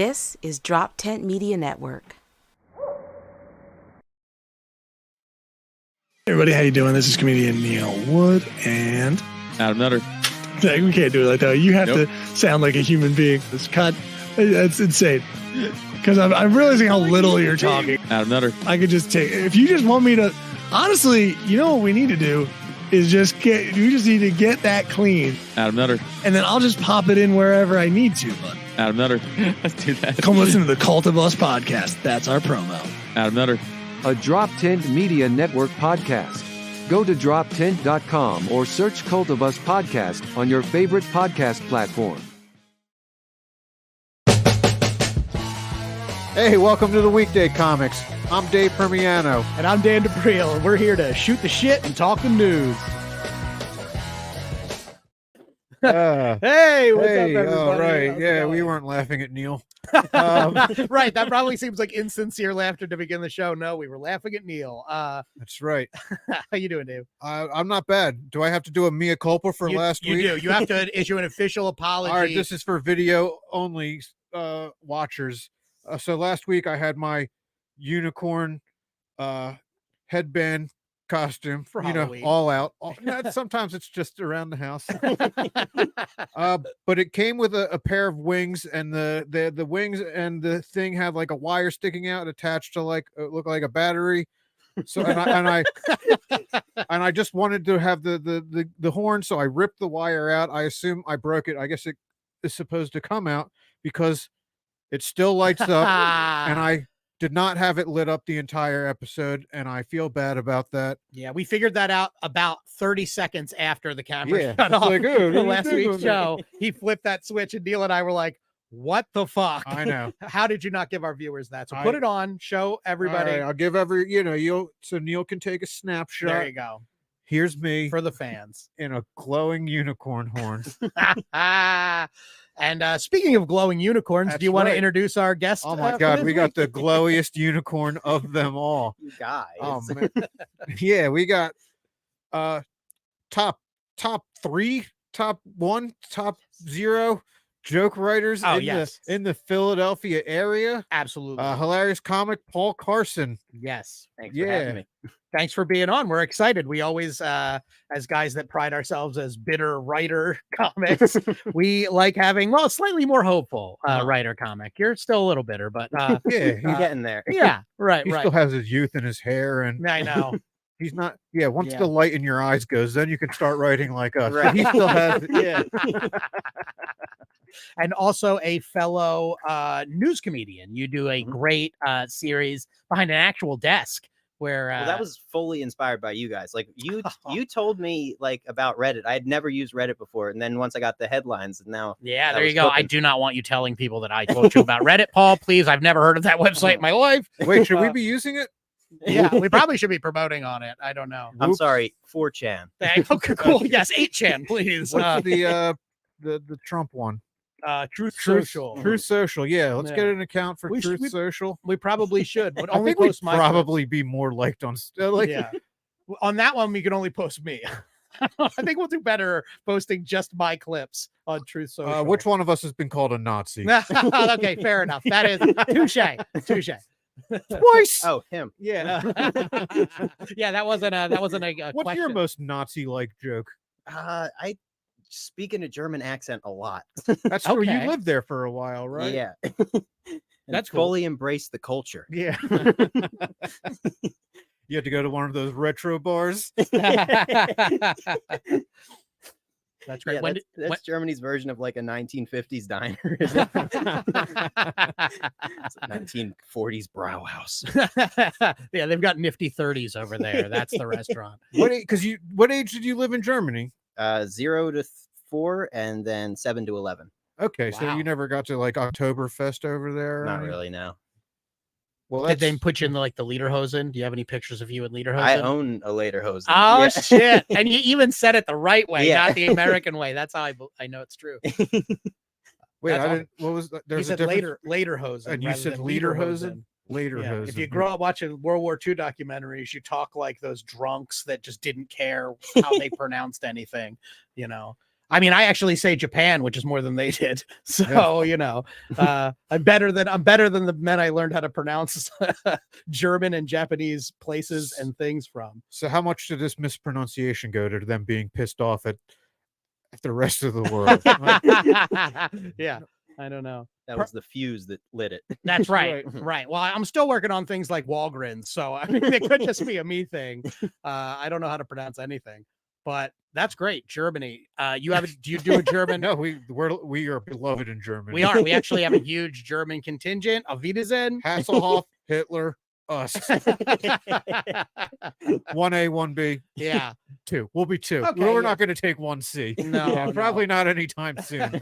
This is DropTent Media Network. Hey everybody, how you doing? This is comedian Neil Wood and Adam Nutter. We can't do it like that. You have to sound like a human being. This cut, that's insane. Because I'm realizing how little you're talking. Adam Nutter. I could just take, if you just want me to, honestly, you know what we need to do is we just need to get that clean. Adam Nutter. And then I'll just pop it in wherever I need to. But Adam Nutter. Let's do that. Come listen to the Cult of Us podcast. That's our promo. Adam Nutter. A DropTent Media Network podcast. Go to droptent.com or search Cult of Us podcast on your favorite podcast platform. Hey, welcome to the Weekday Comics. I'm Dave Primiano. And I'm Dan D'Aprile, and we're here to shoot the shit and talk the news. Hey, what's up, everybody? Oh, right. How's it Yeah, going? we weren't laughing at Neil. Right, that probably seems like insincere laughter to begin the show. No, we were laughing at Neil. That's right. How you doing, Dave? I'm not bad. Do I have to do a mea culpa for last week? You do. You have to issue an official apology. All right, this is for video only watchers. So last week I had my unicorn headband costume, For you know, Halloween. all out. Sometimes it's just around the house. But it came with a pair of wings, and the wings and the thing had like a wire sticking out attached to like look like a battery. So and I just wanted to have the horn, so I ripped the wire out. I assume I broke it. I guess it is supposed to come out because it still lights up, and I did not have it lit up the entire episode, and I feel bad about that. Yeah, we figured that out about 30 seconds after the camera Yeah, shut it's off like, oh, the what last are you week's doing? show. He flipped that switch, and Neil and I were like, what the fuck? I know. How did you not give our viewers that? So I- put it on, show everybody. All right, I'll give so Neil can take a snapshot. There you go. Here's me For the fans. in a glowing unicorn horn. And speaking of glowing unicorns, That's do you want to right. introduce our guest? Oh my for God, this we got week? the glowiest unicorn of them all. You guys. Oh man. Yeah, we got top 3, top 1, top 0 joke writers Oh, in yes. the Philadelphia area. Absolutely. Hilarious comic Paul Carson. Yes. Thanks for having me. Thanks for being on. We're excited. We always, as guys that pride ourselves as bitter writer comics, we like having, well, slightly more hopeful writer comic. You're still a little bitter, but Yeah, You're getting there. yeah, right, he right. still has his youth in his hair, and I know. he's not. Yeah, once Yeah. the light in your eyes goes, then you can start writing like us. Right. He still has. Yeah. And also a fellow news comedian. You do a great series behind an actual desk where Well, that was fully inspired by you guys. Like you told me like about Reddit. I had never used Reddit before, and then once I got the headlines, and now yeah, that there you was go. I cooking. do not want you telling people that I told you about Reddit, Paul. Please, I've never heard of that website in my life. Wait, should we be using it? Yeah, we probably should be promoting on it. I don't know. I'm Whoops. sorry, 4chan. Okay, cool. Yes, 8chan, please. What's the Trump one? Truth Social. Truth Social. Yeah, let's get Yeah. an account for We should- Truth Social. We probably should, but I only think we'd post my probably be more liked on. yeah. On that one, we can only post me. I think we'll do better posting just my clips on Truth Social. Which one of us has been called a Nazi? Okay, fair enough. That is touche. Twice. Oh, him. Yeah. Yeah, that wasn't a What's question. your most Nazi-like joke? I speak in a German accent a lot. That's true. Okay. You lived there for a while, right? Yeah. That's cool. fully embrace the culture. Yeah. You had to go to one of those retro bars. That's great. Yeah, When that's Germany's version of like a 1950s diner. It's a 1940s Brauhaus. yeah, they've got nifty 30s over there. That's the restaurant. What age did you live in Germany? 0 to 4 and then 7 to 11. Okay, so Wow. you never got to like Oktoberfest over there? or Not anything? really, no. Well, Did they that's- put you in the Lederhosen? Do you have any pictures of you in Lederhosen? I own a Lederhosen. Oh Yeah. shit! And you even said it the right way, Yeah. not the American way. That's how I know it's true. Wait, That's I awesome. didn't. What was that? You There's a said difference. Lederhosen. And you rather said than Lederhosen? Later Yeah. hose. If you grow up watching World War II documentaries, you talk like those drunks that just didn't care how they pronounced anything, you know. I mean, I actually say Japan, which is more than they did. So, I'm better than the men I learned how to pronounce German and Japanese places and things from. So how much did this mispronunciation go to them being pissed off at the rest of the world? Yeah, I don't know. That was the fuse that lit it. That's right. Right. Well, I'm still working on things like Walgreens. So, I mean, it could just be a me thing. I don't know how to pronounce anything. But that's great. Germany. Do you do a German? No, we are beloved in Germany. We are. We actually have a huge German contingent. Auf Wiedersehen. Hasselhoff, Hitler, us. 1A, 1B. Yeah. 2. We'll be 2. Okay, We're not going to take 1C. No, probably not anytime soon.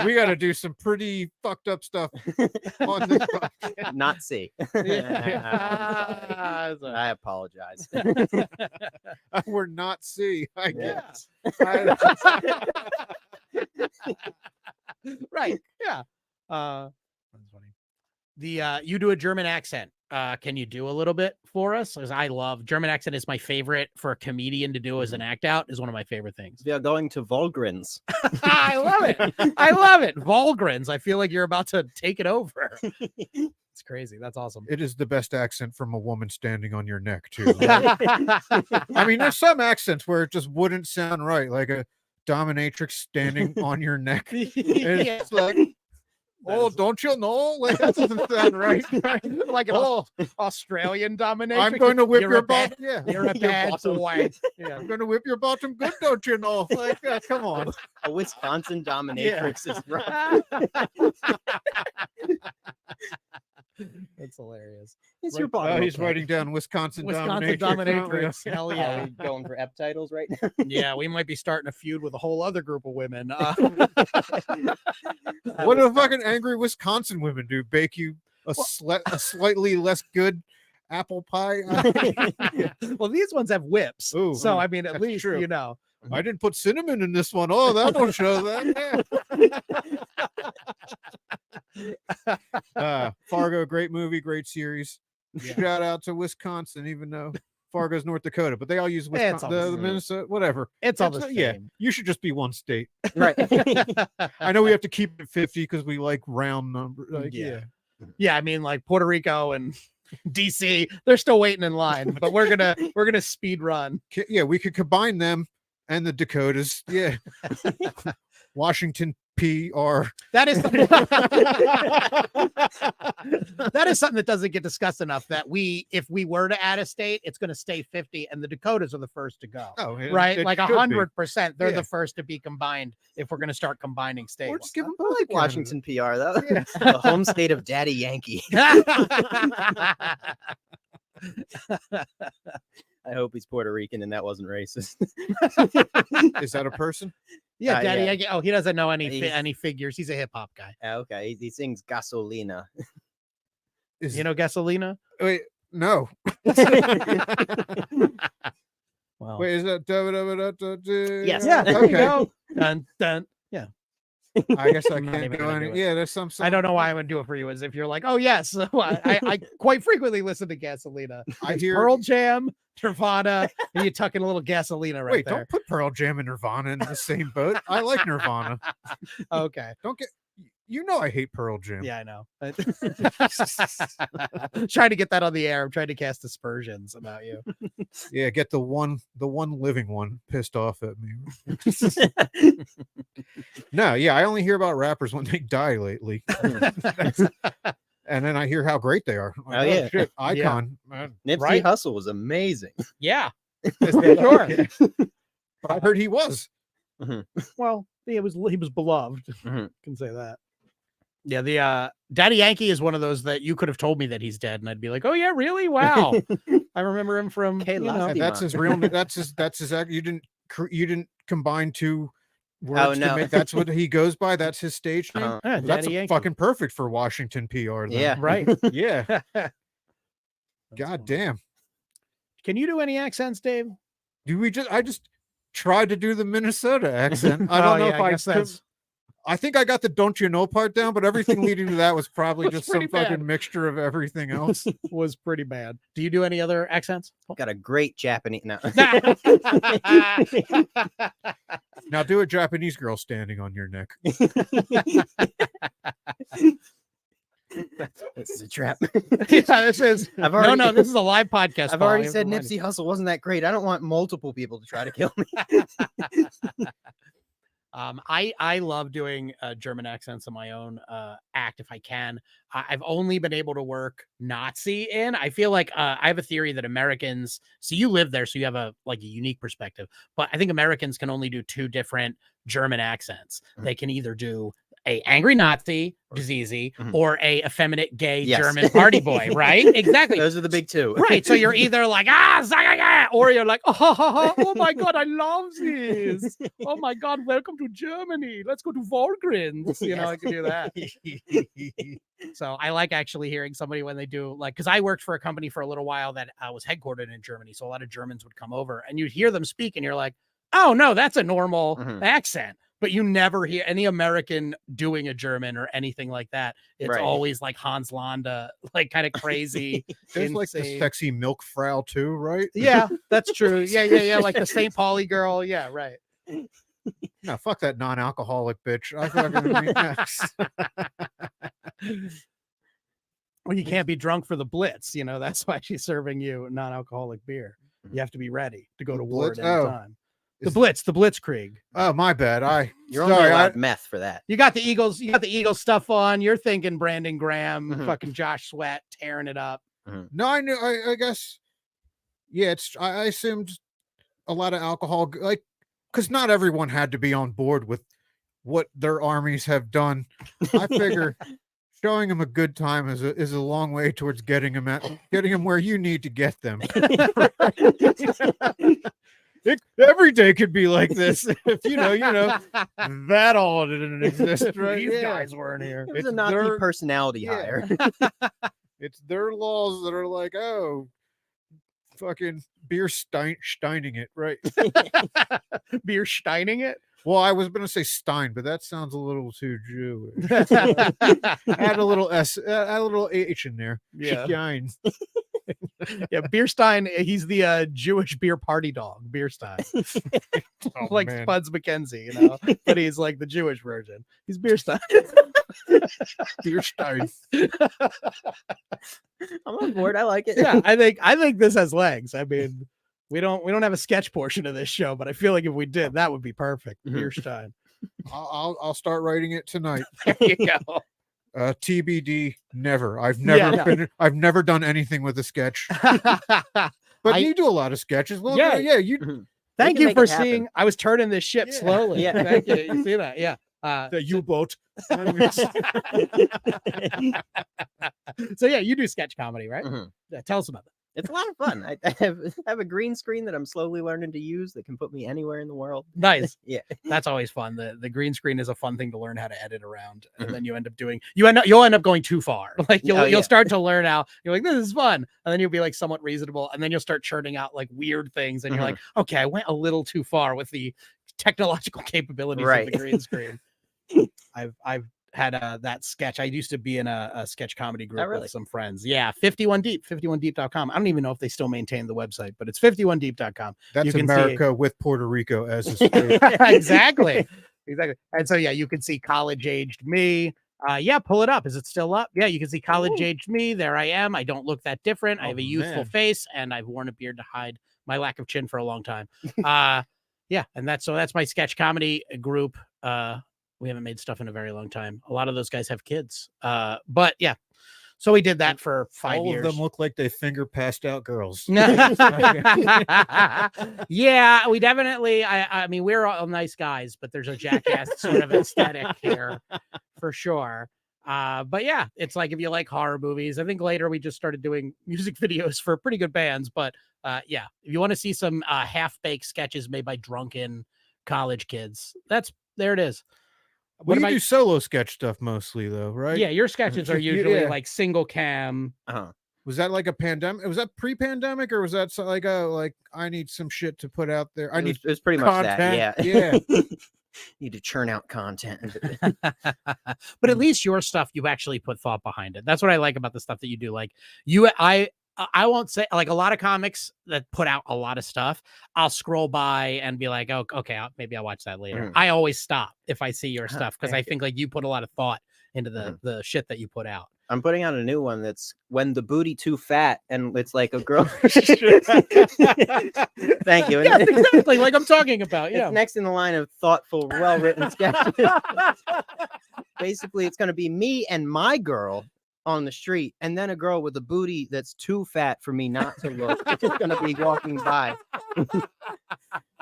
We got to do some pretty fucked up stuff on this podcast. Not C. I apologize. We're not C, I guess. Right. Yeah. That's funny. You do a German accent. Can you do a little bit for us? Because I love German accent is my favorite for a comedian to do as an act out is one of my favorite things. We are going to Walgreens. I love it. I love it. Walgreens. I feel like you're about to take it over. It's crazy. That's awesome. It is the best accent from a woman standing on your neck, too. I mean, there's some accents where it just wouldn't sound right, like a dominatrix standing on your neck. It's like, oh, don't you know? Like, that doesn't sound right. Like an Australian dominatrix. I'm going to whip You're your a bad- bottom. Yeah, You're a bad boy. Yeah. I'm going to whip your bottom good, don't you know? Like, come on. A Wisconsin dominatrix is right. That's hilarious. It's your bottom. He's writing down Wisconsin dominatrix. dominatrix. Hell Yeah, yeah. we going for ep titles right now. Yeah, we might be starting a feud with a whole other group of women. What do fucking angry Wisconsin women do? Bake you a slightly less good apple pie? Well, these ones have whips. Ooh, so, I mean, at that's least, true. I didn't put cinnamon in this one. Oh, that will show that. Yeah. Fargo, great movie, great series. Shout out to Wisconsin, even though Fargo's North Dakota, but they all use Wisconsin, the Minnesota, whatever. It's all the same. Yeah, you should just be one state. Right. I know we have to keep it 50 because we like round numbers. Like, Yeah, I mean, like Puerto Rico and DC, they're still waiting in line, but we're gonna speed run. Yeah, we could combine them and the Dakotas. Yeah. Washington PR. That is that is something that doesn't get discussed enough. That if we were to add a state, it's going to stay 50, and the Dakotas are the first to go. Oh, right, like 100%. They're Yeah. the first to be combined if we're going to start combining states. Or just give them I like Washington PR though. Yeah. The home state of Daddy Yankee. I hope he's Puerto Rican and that wasn't racist. Is that a person? Yeah, Daddy yeah. Yankee. Oh, he doesn't know any He's- any figures. He's a hip hop guy. Okay, he sings Gasolina. You know Gasolina? Wait, no. Well, Wait, is that? Yes. yeah, there Okay. you go. Dun, dun. Yeah. I guess I I'm not can't even go gonna any. do it. Yeah, there's some. I don't know why I would do it for you. As if you're like, oh yes, I quite frequently listen to Gasolina. I It's hear Pearl Jam, Nirvana, and you tuck in a little Gasolina right Wait, there. don't put Pearl Jam and Nirvana in the same boat. I like Nirvana. Okay. Don't get. You know I hate Pearl Jam. Yeah, I know. Trying to get that on the air. I'm trying to cast aspersions about you. Yeah, get the one living one pissed off at me. No, yeah, I only hear about rappers when they die lately. And then I hear how great they are. Like, Oh, yeah. shit, icon. Man. Nipsey Right. Hussle was amazing. Yeah. Sure. But I heard he was. Well, he was beloved. Mhm. Can say that. Yeah, the Daddy Yankee is one of those that you could have told me that he's dead, and I'd be like, "Oh yeah, really? Wow." I remember him from. Okay, you know, last- And that's his real. That's his. You didn't combine two words no. to make. That's what he goes by. That's his stage name. Uh-huh. yeah, That's Daddy Yankee. fucking perfect for Washington PR. Then. Yeah. Right. Yeah. That's God funny. damn. Can you do any accents, Dave? I just tried to do the Minnesota accent. I don't know if I guess could. that's I think I got the don't you know part down, but everything leading to that was probably Was just some pretty bad. fucking mixture of everything else. was pretty bad. Do you do any other accents? Got a great Japanese. No. Now do a Japanese girl standing on your neck. This is a trap. Yeah, this is. I've already, No, this is a live podcast. I've Paul. already You have said to remind Nipsey Hussle wasn't that great. I don't want multiple people to try to kill me. I love doing German accents in my own act if I can. I've only been able to work Nazi in. I feel like I have a theory that Americans, so you live there, so you have a unique perspective. But I think Americans can only do two different German accents. They can either do a angry Nazi, Zizi, or a effeminate gay German party boy, right? Exactly. Those are the big two. Right. So you're either like, or you're like, oh my God, I love this. Oh my God, welcome to Germany. Let's go to Volgrins. You know, I can do that. So I like actually hearing somebody when they do because I worked for a company for a little while that was headquartered in Germany. So a lot of Germans would come over and you'd hear them speak and you're like, oh no, that's a normal accent. But you never hear any American doing a German or anything like that. It's always like Hans Landa, like kind of crazy. There's like the sexy milk frau too, right? Yeah, that's true. Yeah. Like the St. Pauli girl. Yeah, right. No, fuck that non-alcoholic bitch. I fucking Well, you can't be drunk for the Blitz. You know, that's why she's serving you non-alcoholic beer. You have to be ready to go to war at any time. The Blitzkrieg. Oh, my bad. You're only allowed meth for that. You got the Eagles stuff on. You're thinking Brandon Graham, fucking Josh Sweat tearing it up. No, I knew. I guess. Yeah, I assumed a lot of alcohol, because not everyone had to be on board with what their armies have done. I figure showing them a good time is a long way towards getting them where you need to get them. Every day could be like this if you know that all didn't exist, right? These guys weren't here. It was a Nazi personality hire. It's their laws that are like, oh, fucking beer steining it, right? Beer steining it. Well, I was gonna say Stein, but that sounds a little too Jewish. Add a little S, add a little H in there. Yeah. Stein. Yeah, Beerstein, he's the Jewish beer party dog, Beerstein. Like man. Spuds McKenzie, you know, but he's like the Jewish version. He's Beerstein. Beerstein. I'm on board. I like it. Yeah, I think this has legs. I mean, we don't have a sketch portion of this show, but I feel like if we did, that would be perfect. Beerstein. I'll start writing it tonight. There you go. TBD, never. I've never done anything with a sketch. But you do a lot of sketches. Well, yeah. You. Thank you for seeing. I was turning this ship slowly. Yeah, thank you. You see that? Yeah. The U-boat. So yeah, you do sketch comedy, right? Yeah, tell us about that. It's a lot of fun. I have a green screen that I'm slowly learning to use that can put me anywhere in the world. Nice. Yeah. That's always fun. The green screen is a fun thing to learn how to edit around. And then you'll end up going too far. Like you'll start to learn how you're like, this is fun. And then you'll be like somewhat reasonable. And then you'll start churning out like weird things. And you're like, okay, I went a little too far with the technological capabilities of the green screen. I've had that sketch. I used to be in a sketch comedy group with some friends. Yeah, 51 Deep, 51deep.com. I don't even know if they still maintain the website, but it's 51deep.com. That's America with Puerto Rico as a state. Exactly. And so yeah, you can see college-aged me. Pull it up. Is it still up? Yeah, you can see college-aged me. There I am. I don't look that different. I have a youthful face, and I've worn a beard to hide my lack of chin for a long time. And that's my sketch comedy group. We haven't made stuff in a very long time. A lot of those guys have kids. But yeah. So we did that for 5 years. All of them look like they finger passed out girls. Yeah, we definitely, I mean, we're all nice guys, but there's a jackass sort of aesthetic here for sure. But yeah, it's like if you like horror movies, I think later we just started doing music videos for pretty good bands. But if you want to see some half-baked sketches made by drunken college kids, there it is. Well, you do solo sketch stuff mostly, though, right? Yeah, your sketches are usually like single cam. Was that like a pandemic? Was that pre-pandemic, or was that like I need some shit to put out there? It was pretty much that. Yeah. Need to churn out content. But at least your stuff, you actually put thought behind it. That's what I like about the stuff that you do. Like I won't say, like, a lot of comics that put out a lot of stuff, I'll scroll by and be like, oh, okay, maybe I'll watch that later. I always stop if I see your stuff because I think like you put a lot of thought into the shit that you put out. I'm putting out a new one that's when the booty too fat and it's like a girl. Thank you. Yeah, exactly. Like I'm talking about. Yeah. It's next in the line of thoughtful, well-written sketches. Basically, it's going to be me and my girl on the street, and then a girl with a booty that's too fat for me not to look. It's going to be walking by.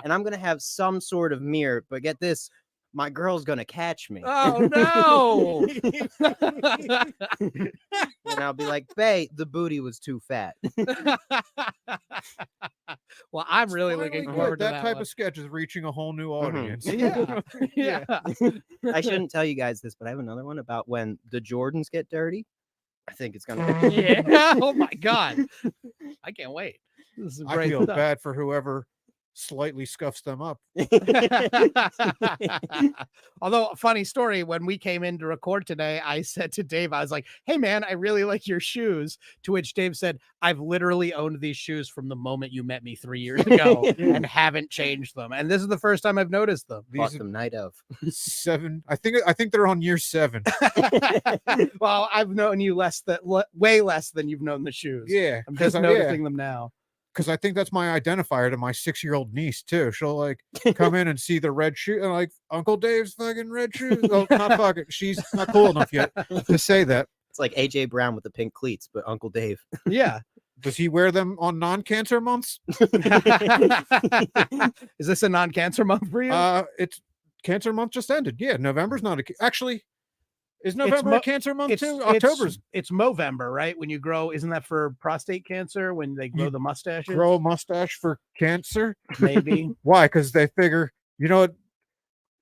And I'm going to have some sort of mirror, but get this. My girl's gonna catch me. Oh no! And I'll be like, "Bae, the booty was too fat." Well, I'm really looking forward to that type one. of sketch is reaching a whole new audience. Yeah. Yeah. I shouldn't tell you guys this, but I have another one about when the Jordans get dirty. I think it's gonna. Yeah. Oh my god! I can't wait. This is I great feel stuff. bad for whoever slightly scuffs them up. Although, a funny story, when we came in to record today, I said to Dave, I was like, hey man, I really like your shoes. To which Dave said, I've literally owned these shoes from the moment you met me 3 years ago and haven't changed them. And this is the first time I've noticed them. Bought them night of 7. I think they're on year 7. Well, I've known you way less than you've known the shoes. Yeah, I'm just noticing them now. Because I think that's my identifier to my 6-year-old niece too. She'll like come in and see the red shoe and like Uncle Dave's fucking red shoes. Oh, not fucking. She's not cool enough yet to say that. It's like AJ Brown with the pink cleats, but Uncle Dave. Yeah. Does he wear them on non-cancer months? Is this a non-cancer month for you? It's cancer month just ended. Yeah, November's not actually. Is November a cancer month too? October's. It's Movember, right? When you grow, isn't that for prostate cancer when they grow the mustaches? Grow a mustache for cancer? Maybe. Why? Because they figure, you know, it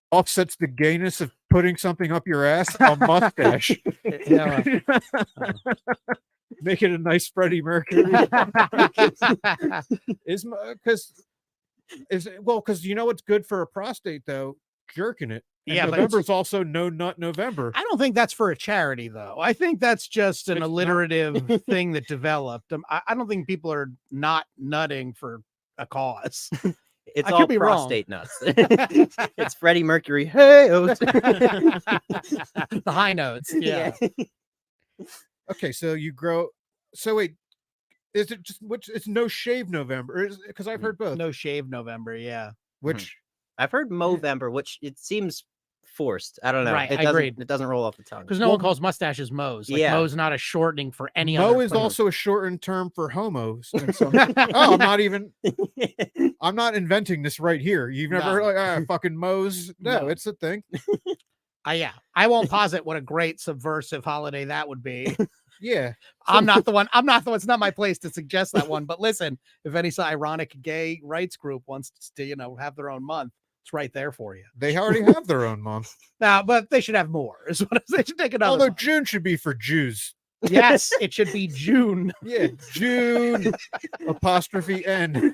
offsets the gayness of putting something up your ass. A mustache. Yeah. Make it a nice Freddie Mercury. Because you know what's good for a prostate though? Jerking it. And yeah, November's also No Nut November. I don't think that's for a charity, though. I think that's just an alliterative thing that developed. I don't think people are not nutting for a cause. It's I all could be prostate nuts. It's Freddie Mercury. Hey, the high notes. Yeah. Okay, so you grow. So wait, is it just which? It's No Shave November, because I've heard both. No Shave November. Yeah. Which I've heard Movember, which it seems forced. I don't know. Right, It I agreed. It doesn't roll off the tongue. Because no one calls mustaches Mo's. Like, Yeah. Mo's not a shortening for any Mo other. is person. also a shortened term for homos. And so, I'm not inventing this right here. You've never heard like fucking Mo's? No, it's a thing. Yeah. I won't posit what a great subversive holiday that would be. Yeah. I'm not the one. It's not my place to suggest that one. But listen, if any ironic gay rights group wants to, have their own month, it's right there for you. They already have their own month. Now, but they should have more. They should take another. Although month. June should be for Jews. Yes, it should be June. Yeah, June apostrophe N.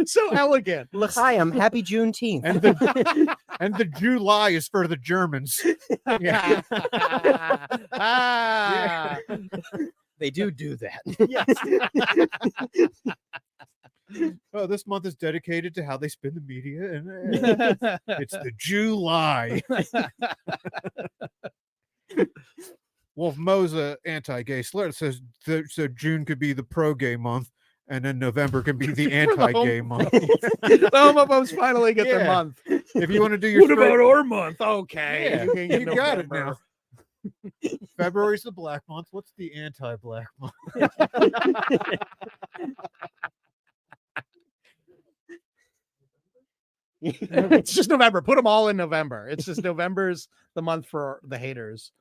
So elegant. L'chaim, happy Juneteenth. And the July is for the Germans. Yeah. Ah. They do that. Yes. Oh, this month is dedicated to how they spin the media, and it's the July. Well, if Mo's a anti-gay slur, it says so June could be the pro-gay month, and then November can be the anti-gay month. The homophobes finally get their month. If you want to do your What about our month? Okay, Yeah, can get you got it November. now. February's the black month. What's the anti-black month? It's just November. Put them all in November. It's just November's the month for the haters.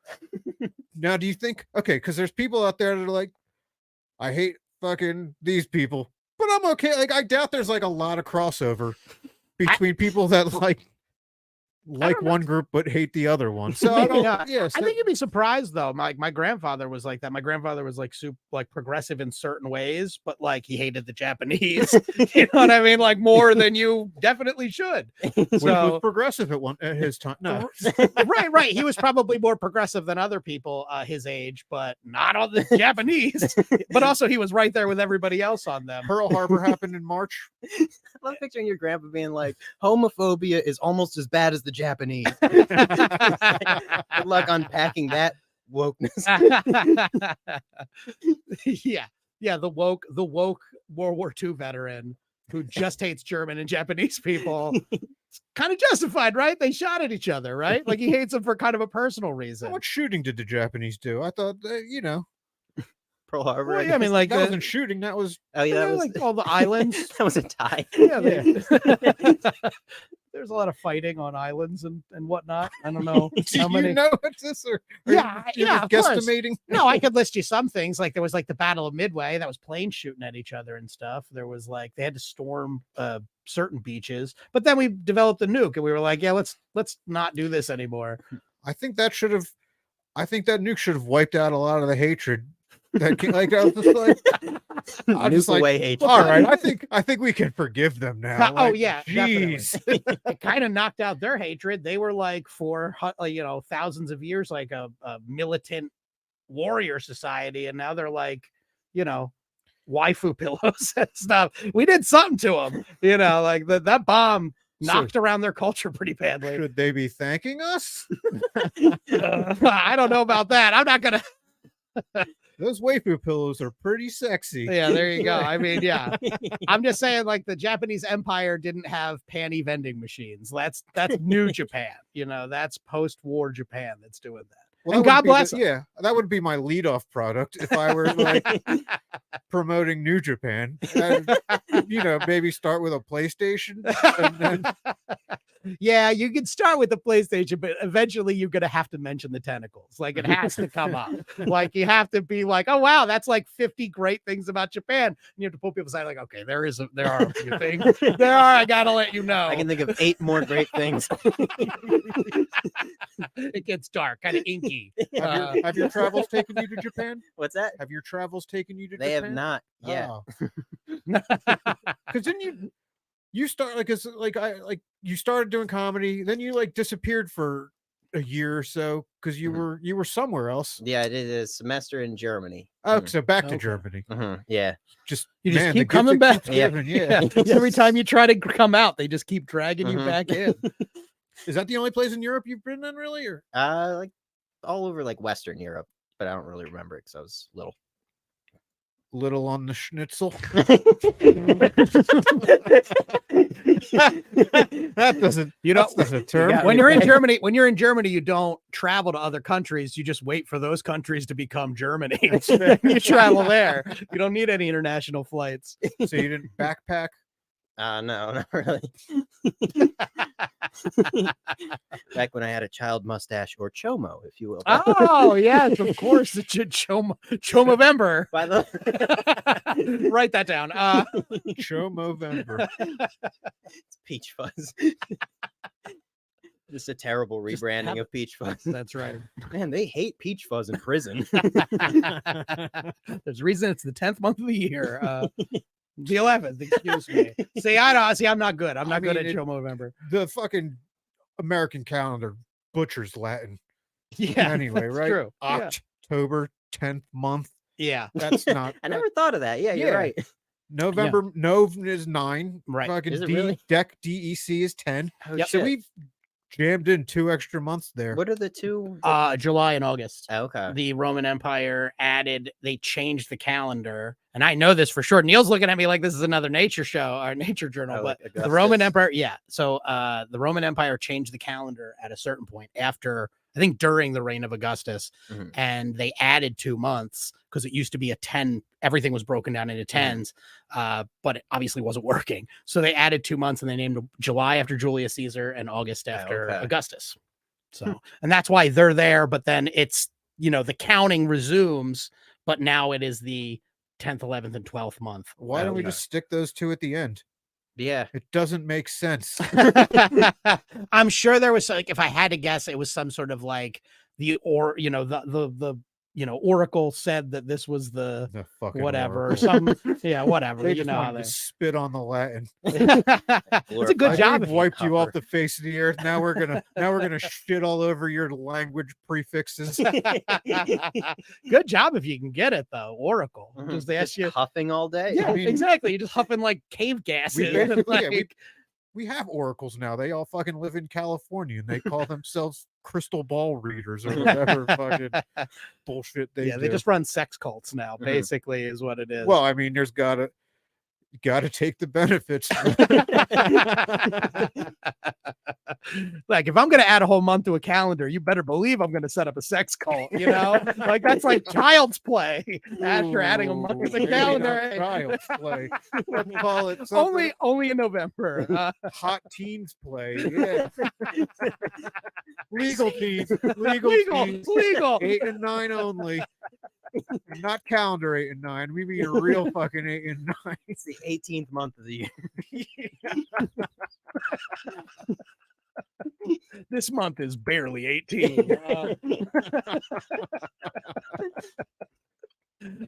Now, do you think, okay, because there's people out there that are like, I hate fucking these people, but I'm okay. Like, I doubt there's like a lot of crossover between people that like like one group but hate the other one. So I don't. I think you'd be surprised though. My grandfather was like that. My grandfather was like super like progressive in certain ways, but like he hated the Japanese. You know what I mean? Like more than you definitely should. was So progressive at his time. No, right. He was probably more progressive than other people his age, but not on the Japanese. But also he was right there with everybody else on them. Pearl Harbor happened in March. I love picturing your grandpa being like, homophobia is almost as bad as the Japanese. Good luck unpacking that wokeness. Yeah, the woke World War II veteran who just hates German and Japanese people. It's kind of justified, right? They shot at each other, right? Like he hates them for kind of a personal reason. What shooting did the Japanese do? I thought, Pearl Harbor. Well, yeah, I mean, like that wasn't shooting. That was that was like all the islands. that was a tie. Yeah, there's a lot of fighting on islands and whatnot. I don't know how many. You know what's this? Or Yeah, you're of course. guesstimating? No, I could list you some things. Like there was like the Battle of Midway. That was planes shooting at each other and stuff. There was like they had to storm certain beaches. But then we developed the nuke, and we were like, yeah, let's not do this anymore. I think that nuke should have wiped out a lot of the hatred. That like I was just like, Nuke away hatred. all right. I think we can forgive them now. Oh Like, yeah, jeez. it kind of knocked out their hatred. They were like for thousands of years like a militant warrior society, and now they're like waifu pillows and stuff. We did something to them, like that bomb knocked around their culture pretty badly. Should they be thanking us? I don't know about that. I'm not gonna. Those waifu pillows are pretty sexy. Yeah, there you go. I mean, yeah. I'm just saying, like the Japanese Empire didn't have panty vending machines. That's new Japan. That's post-war Japan that's doing that. Well, and God bless them. Yeah, that would be my leadoff product if I were like promoting New Japan. Maybe start with a PlayStation. And then... Yeah, you can start with the PlayStation, but eventually you're gonna have to mention the tentacles. Like it has to come up. Like you have to be like, oh wow, that's like 50 great things about Japan. And you have to pull people aside, like, okay, there are a few things. There are. I gotta let you know. I can think of 8 more great things. It gets dark, kind of inky. Have your travels taken you to Japan? What's that? Have your travels taken you to They Japan? have not yet. Because then you start you started doing comedy, then you like disappeared for a year or so because you were somewhere else. Yeah, I did a semester in Germany. Oh, so back to Germany. Yeah, you just keep coming back. Yeah. Every time you try to come out, they just keep dragging you back in. Is that the only place in Europe you've been in, really? Or like all over like Western Europe, but I don't really remember it because I was little on the schnitzel? That doesn't. That's a term. When you're in Germany, you don't travel to other countries. You just wait for those countries to become Germany. You travel there. You don't need any international flights. So you didn't backpack? No, not really. Back when I had a child mustache, or chomo, if you will. Oh yes, of course, the Chomovember. By the Write that down. Chomovember. It's Peach Fuzz. Just a terrible rebranding of Peach Fuzz. That's right. Man, they hate Peach Fuzz in prison. There's a reason it's the 10th month of the year. The 11th, excuse me. I'm not good. I'm not good at Chomovember. The fucking American calendar butchers Latin. Yeah. Anyway, right? True. October 10th month. Yeah. That's not. I never thought of that. Yeah, you're right. November. Nov is 9. Right. Fucking Is it really? DEC is 10. Oh, Yep. So shit. we've jammed in 2 extra months there. What are the two? July and August. Oh, okay. The Roman Empire they changed the calendar. And I know this for sure. Neil's looking at me like this is another nature show or nature journal, but like the Roman Empire. Yeah. So the Roman Empire changed the calendar at a certain point after, I think during the reign of Augustus, and they added 2 months because it used to be a 10. Everything was broken down into 10s, but it obviously wasn't working. So they added 2 months and they named July after Julius Caesar and August after Augustus. So, and that's why they're there. But then it's, the counting resumes, but now it is the 10th, 11th, and 12th month. Why don't we just stick those 2 at the end? Yeah. It doesn't make sense. I'm sure there was like, if I had to guess, it was some sort of like the Oracle said that this was the fucking whatever, or Oracle. some whatever. They You just know how wanted they. to spit on the Latin. It's a good I job. We've if wiped you cover. off the face of the earth. Now we're gonna shit all over your language prefixes. Good job if you can get it though. Oracle. Just they ask you huffing all day. Yeah, I mean- exactly. You're just huffing like cave gases. We have oracles now. They all fucking live in California and they call themselves crystal ball readers or whatever fucking bullshit they do. They just run sex cults now, basically, is what it is. Well, I mean, there's gotta take the benefits. Like if I'm gonna add a whole month to a calendar, you better believe I'm gonna set up a sex cult, you know? Like that's like child's play after adding a month to the Maybe calendar. not child's play. Let's call it something. Only in November. Hot teens play. Yeah. Legal teens. Legal teens. Legal. 8 and 9 only. Not calendar 8 and 9. We mean real fucking 8 and 9. It's the 18th month of the year. This month is barely 18.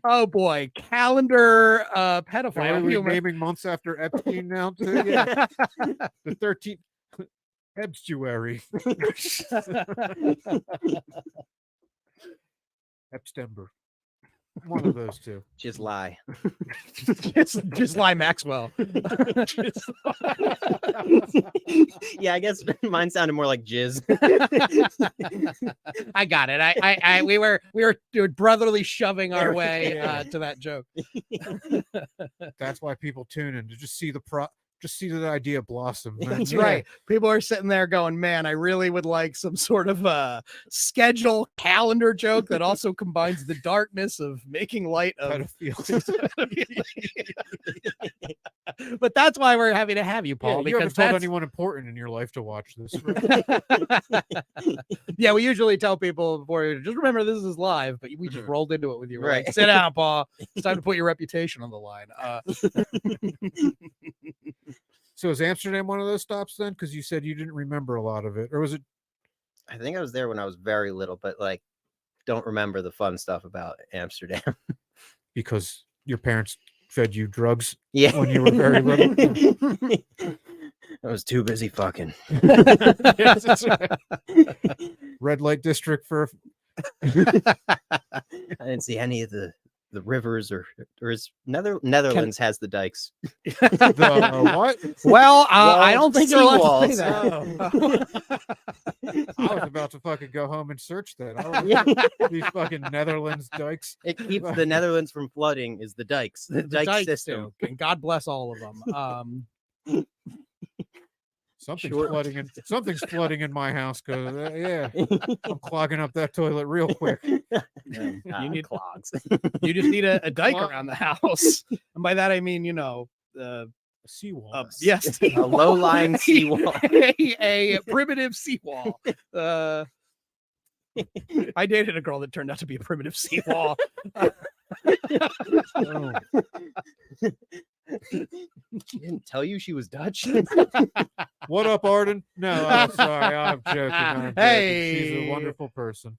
Oh boy, calendar pedophile Are we humor. naming months after Epstein now too? Yeah. The 13th Ebstuary. Epstember. One of those two. Just lie. just lie, Maxwell. Yeah, I guess mine sounded more like jizz. I got it. We were brotherly shoving our way to that joke. That's why people tune in to just see the idea blossom. man. That's Yeah. right. People are sitting there going, man, I really would like some sort of schedule calendar joke that also combines the darkness of making light of Pedophilia. But that's why we're happy to have you, Paul, Yeah, you haven't because told that's anyone important in your life to watch this. Right? yeah, we usually tell people before, just remember this is live, but we just rolled into it with you. We're like, sit down, Paul. It's time to put your reputation on the line. So is Amsterdam one of those stops then? Because you said you didn't remember a lot of it, or was it? I think I was there when I was very little, but like, don't remember the fun stuff about Amsterdam. Because your parents fed you drugs Yeah. when you were very little. I was too busy fucking. Yes, that's right. Red light district for. I didn't see any of the rivers or is Netherlands has the dikes. The what? Well, I don't think you're allowed to say seawalls. that. I was about to fucking go home and search that. I was, these fucking Netherlands dikes. It keeps the Netherlands from flooding is the dikes. The dike dikes system. do, and God bless all of them. Something's flooding in my house because I'm clogging up that toilet real quick. You need clogs. You just need a dike Well- around the house, and by that I mean A seawall. yes, A low-lying seawall. a primitive seawall. I dated a girl that turned out to be a primitive seawall. Oh. She didn't tell you she was Dutch. What up, Arden? No, I'm sorry. I'm joking. I'm joking. She's Hey. a wonderful person.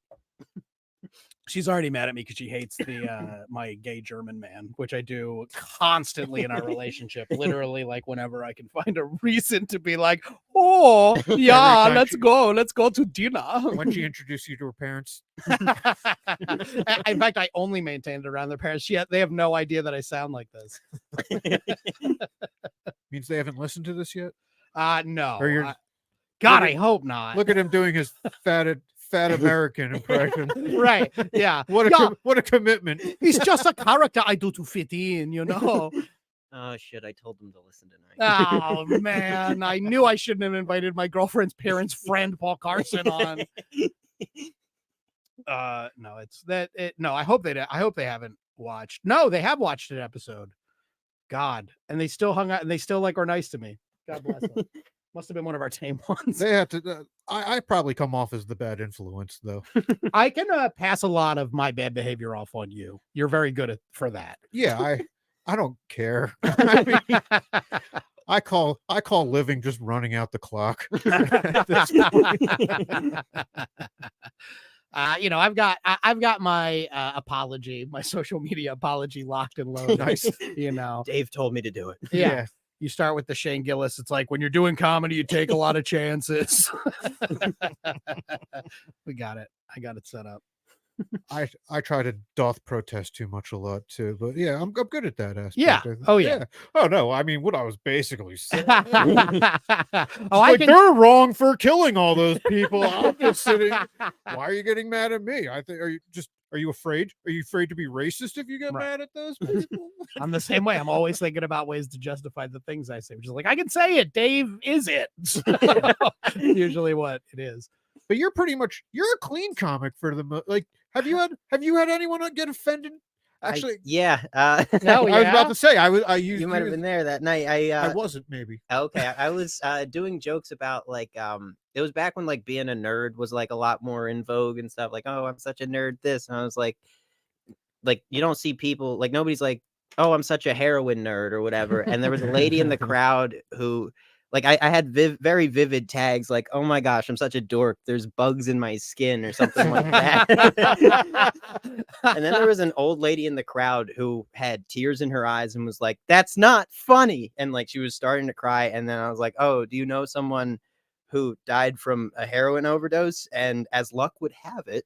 She's already mad at me because she hates the my gay German man, which I do constantly in our relationship. Literally, like whenever I can find a reason to be like, "Oh, yeah, time let's go to dinner." When she introduced you to her parents, In fact, I only maintain it around their parents. They have no idea that I sound like this. means they haven't listened to this yet. No. Or you're- God, look I hope not. Look at him doing his fat American impression. Right. Yeah. What Yeah. What a commitment. He's just a character I do to fit in, you know. Oh shit! I told them to listen tonight. Oh man, I knew I shouldn't have invited my girlfriend's parents' friend Paul Carson on. No, it's that. No, I hope they haven't watched. No, they have watched an episode. God, and they still hung out, and they still like are nice to me. God bless them. Must have been one of our tame ones. They have to. I probably come off as the bad influence, though. I can pass a lot of my bad behavior off on you. You're very good for that. Yeah, I don't care. I mean, I call living just running out the clock. At this point. I've got my apology, my social media apology locked and loaded. Nice. Dave told me to do it. Yeah. You start with the Shane Gillis. It's like when you're doing comedy, you take a lot of chances. We got it. I got it set up. I try to doth protest too much a lot too, but yeah, I'm good at that aspect. Yeah. Oh yeah. Oh no, I mean what I was basically saying. I can... they're wrong for killing all those people. I'm just sitting. Why are you getting mad at me? I think are you afraid? Are you afraid to be racist if you get mad at those people? I'm the same way. I'm always thinking about ways to justify the things I say, which is like I can say it. Dave is it. Usually what it is. But you're a clean comic for the like. Have you had anyone get offended? Actually, yeah. I was about to say you might have been there that night. I wasn't maybe. Okay, I was doing jokes about like it was back when like being a nerd was like a lot more in vogue and stuff. Like, oh, I'm such a nerd. This, and I was like you don't see people like nobody's like, oh, I'm such a heroin nerd or whatever. And there was a lady in the crowd who. Like I had very vivid tags like, oh my gosh, I'm such a dork. There's bugs in my skin or something like that. And then there was an old lady in the crowd who had tears in her eyes and was like, that's not funny. And like she was starting to cry. And then I was like, oh, do you know someone who died from a heroin overdose? And as luck would have it,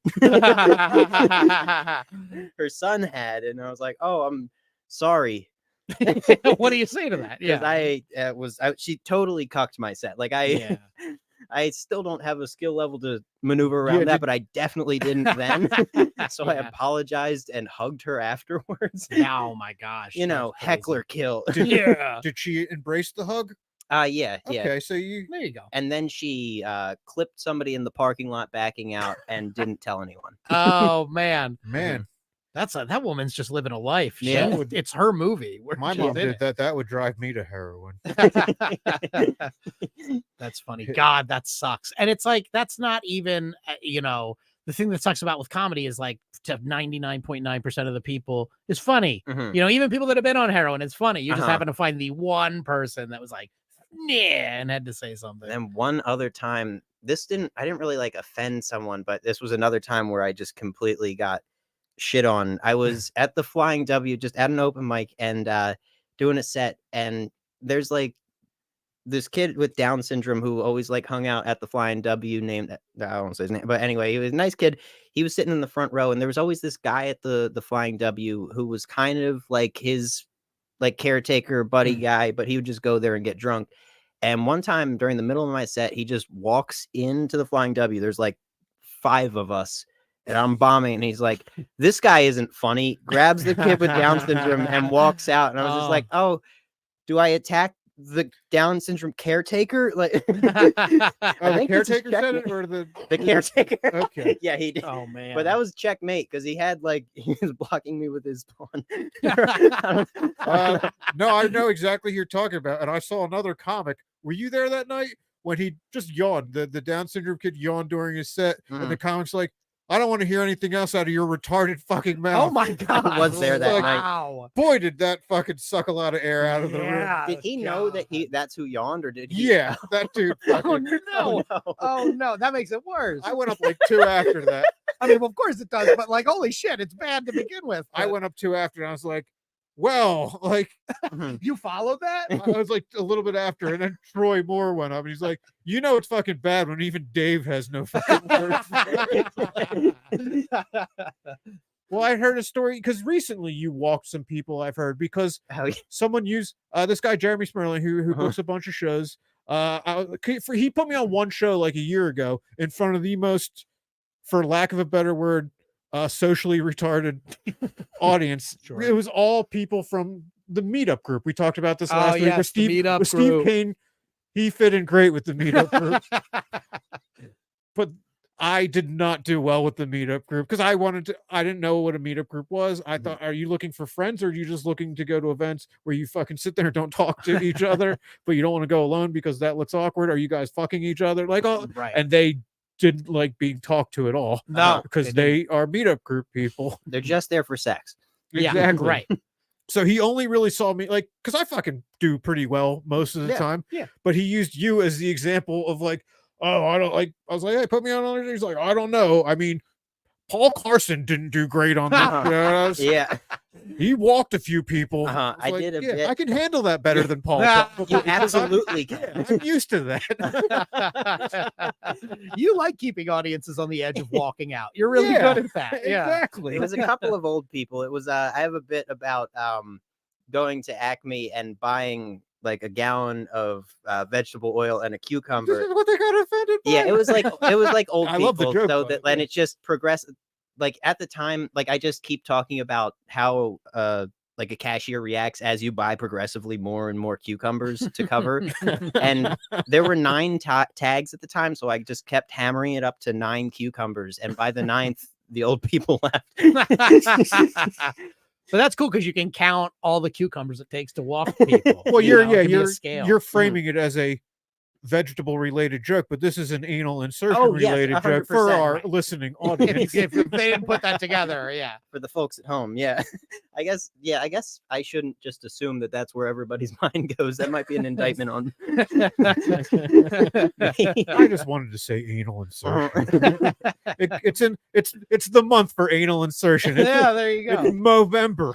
her son had. And I was like, oh, I'm sorry. What do you say to that? Yeah, she totally cucked my set. Like I still don't have a skill level to maneuver around that, but I definitely didn't then. So I apologized and hugged her afterwards. Oh my gosh. Heckler kill. Did she embrace the hug? Yeah. Okay, so there you go. And then she clipped somebody in the parking lot backing out and didn't tell anyone. Oh man. That woman's just living a life. Yeah. It's her movie. My mom did that. That would drive me to heroin. That's funny. God, that sucks. And it's like, that's not even, the thing that sucks about with comedy is like to 99.9% of the people is funny. Mm-hmm. Even people that have been on heroin, it's funny. You just happen to find the one person that was like, nah, and had to say something. And one other time, I didn't really like offend someone, but this was another time where I just completely got shit on. I was at the Flying W, just at an open mic and doing a set, and there's like this kid with Down syndrome who always like hung out at the Flying W named, I won't say his name, but anyway, he was a nice kid. He was sitting in the front row, and there was always this guy at the Flying W who was kind of like his like caretaker buddy guy, but he would just go there and get drunk. And one time during the middle of my set, he just walks into the Flying W. There's like 5 of us. And I'm bombing, and he's like, this guy isn't funny, grabs the kid with Down syndrome and walks out. And I was just like, oh, do I attack the Down syndrome caretaker? Like, I think the caretaker said it, or the caretaker. Okay. Yeah, he did. Oh man. But that was checkmate because he was blocking me with his pawn. No, I know exactly who you're talking about. And I saw another comic. Were you there that night when he just yawned? The Down syndrome kid yawned during his set, and the comic's like, I don't want to hear anything else out of your retarded fucking mouth. Oh my God. I was there that night. Wow. Boy, did that fucking suck a lot of air out of the room. Did he know that that's who yawned, or did he? Yeah, that dude. Fucking, Oh no. Oh no, that makes it worse. I went up like 2 after that. I mean, of course it does, but like, holy shit, it's bad to begin with. I went up 2 after, and I was like, well, like, you followed that? I was like a little bit after, and then Troy Moore went up, and he's like, it's fucking bad when even Dave has no fucking words. Well, I heard a story because recently you walked some people, I've heard, because someone used this guy Jeremy Smerling who books a bunch of shows. He put me on one show like a year ago in front of the most, for lack of a better word, socially retarded audience. Sure. It was all people from the meetup group. We talked about this last week. Yes, With Steve Kane, he fit in great with the meetup group. But I did not do well with the meetup group because I didn't know what a meetup group was. I thought, are you looking for friends, or are you just looking to go to events where you fucking sit there and don't talk to each other, but you don't want to go alone because that looks awkward? Are you guys fucking each other? Like, right. And they didn't like being talked to at all. No, because they are meetup group people. They're just there for sex. Exactly. Yeah, right. So he only really saw me like, because I fucking do pretty well most of the time. Yeah. But he used you as the example of like, oh, I don't like. I was like, hey, put me on. He's like, I don't know. I mean, Paul Carson didn't do great on that. Yeah. He walked a few people. I did a bit. I can handle that better than Paul. You absolutely can. I'm used to that. You like keeping audiences on the edge of walking out. You're really good at that. Yeah. Exactly. It was a couple of old people. It was I have a bit about going to Acme and buying like a gallon of vegetable oil and a This cucumber. is what they got offended by. Yeah, it was like old I love the people. joke, So by that the way. and it just progressed. Like at the time, like I just keep talking about how like a cashier reacts as you buy progressively more and more cucumbers to cover. And there were 9 tags at the time, so I just kept hammering it up to 9 cucumbers. And by the 9th, the old people left. But that's cool because you can count all the cucumbers it takes to walk people. Well, you know, it can be a scale. you're framing it as a vegetable related joke, but this is an anal insertion Oh, yes, related joke for 100%, our right. listening if, audience. if they didn't put that together, yeah. For the folks at home, yeah. I guess I shouldn't just assume that that's where everybody's mind goes. That might be an indictment on me. I just wanted to say anal insertion. It's the month for anal insertion. It's, Yeah, there you it's go. Movember.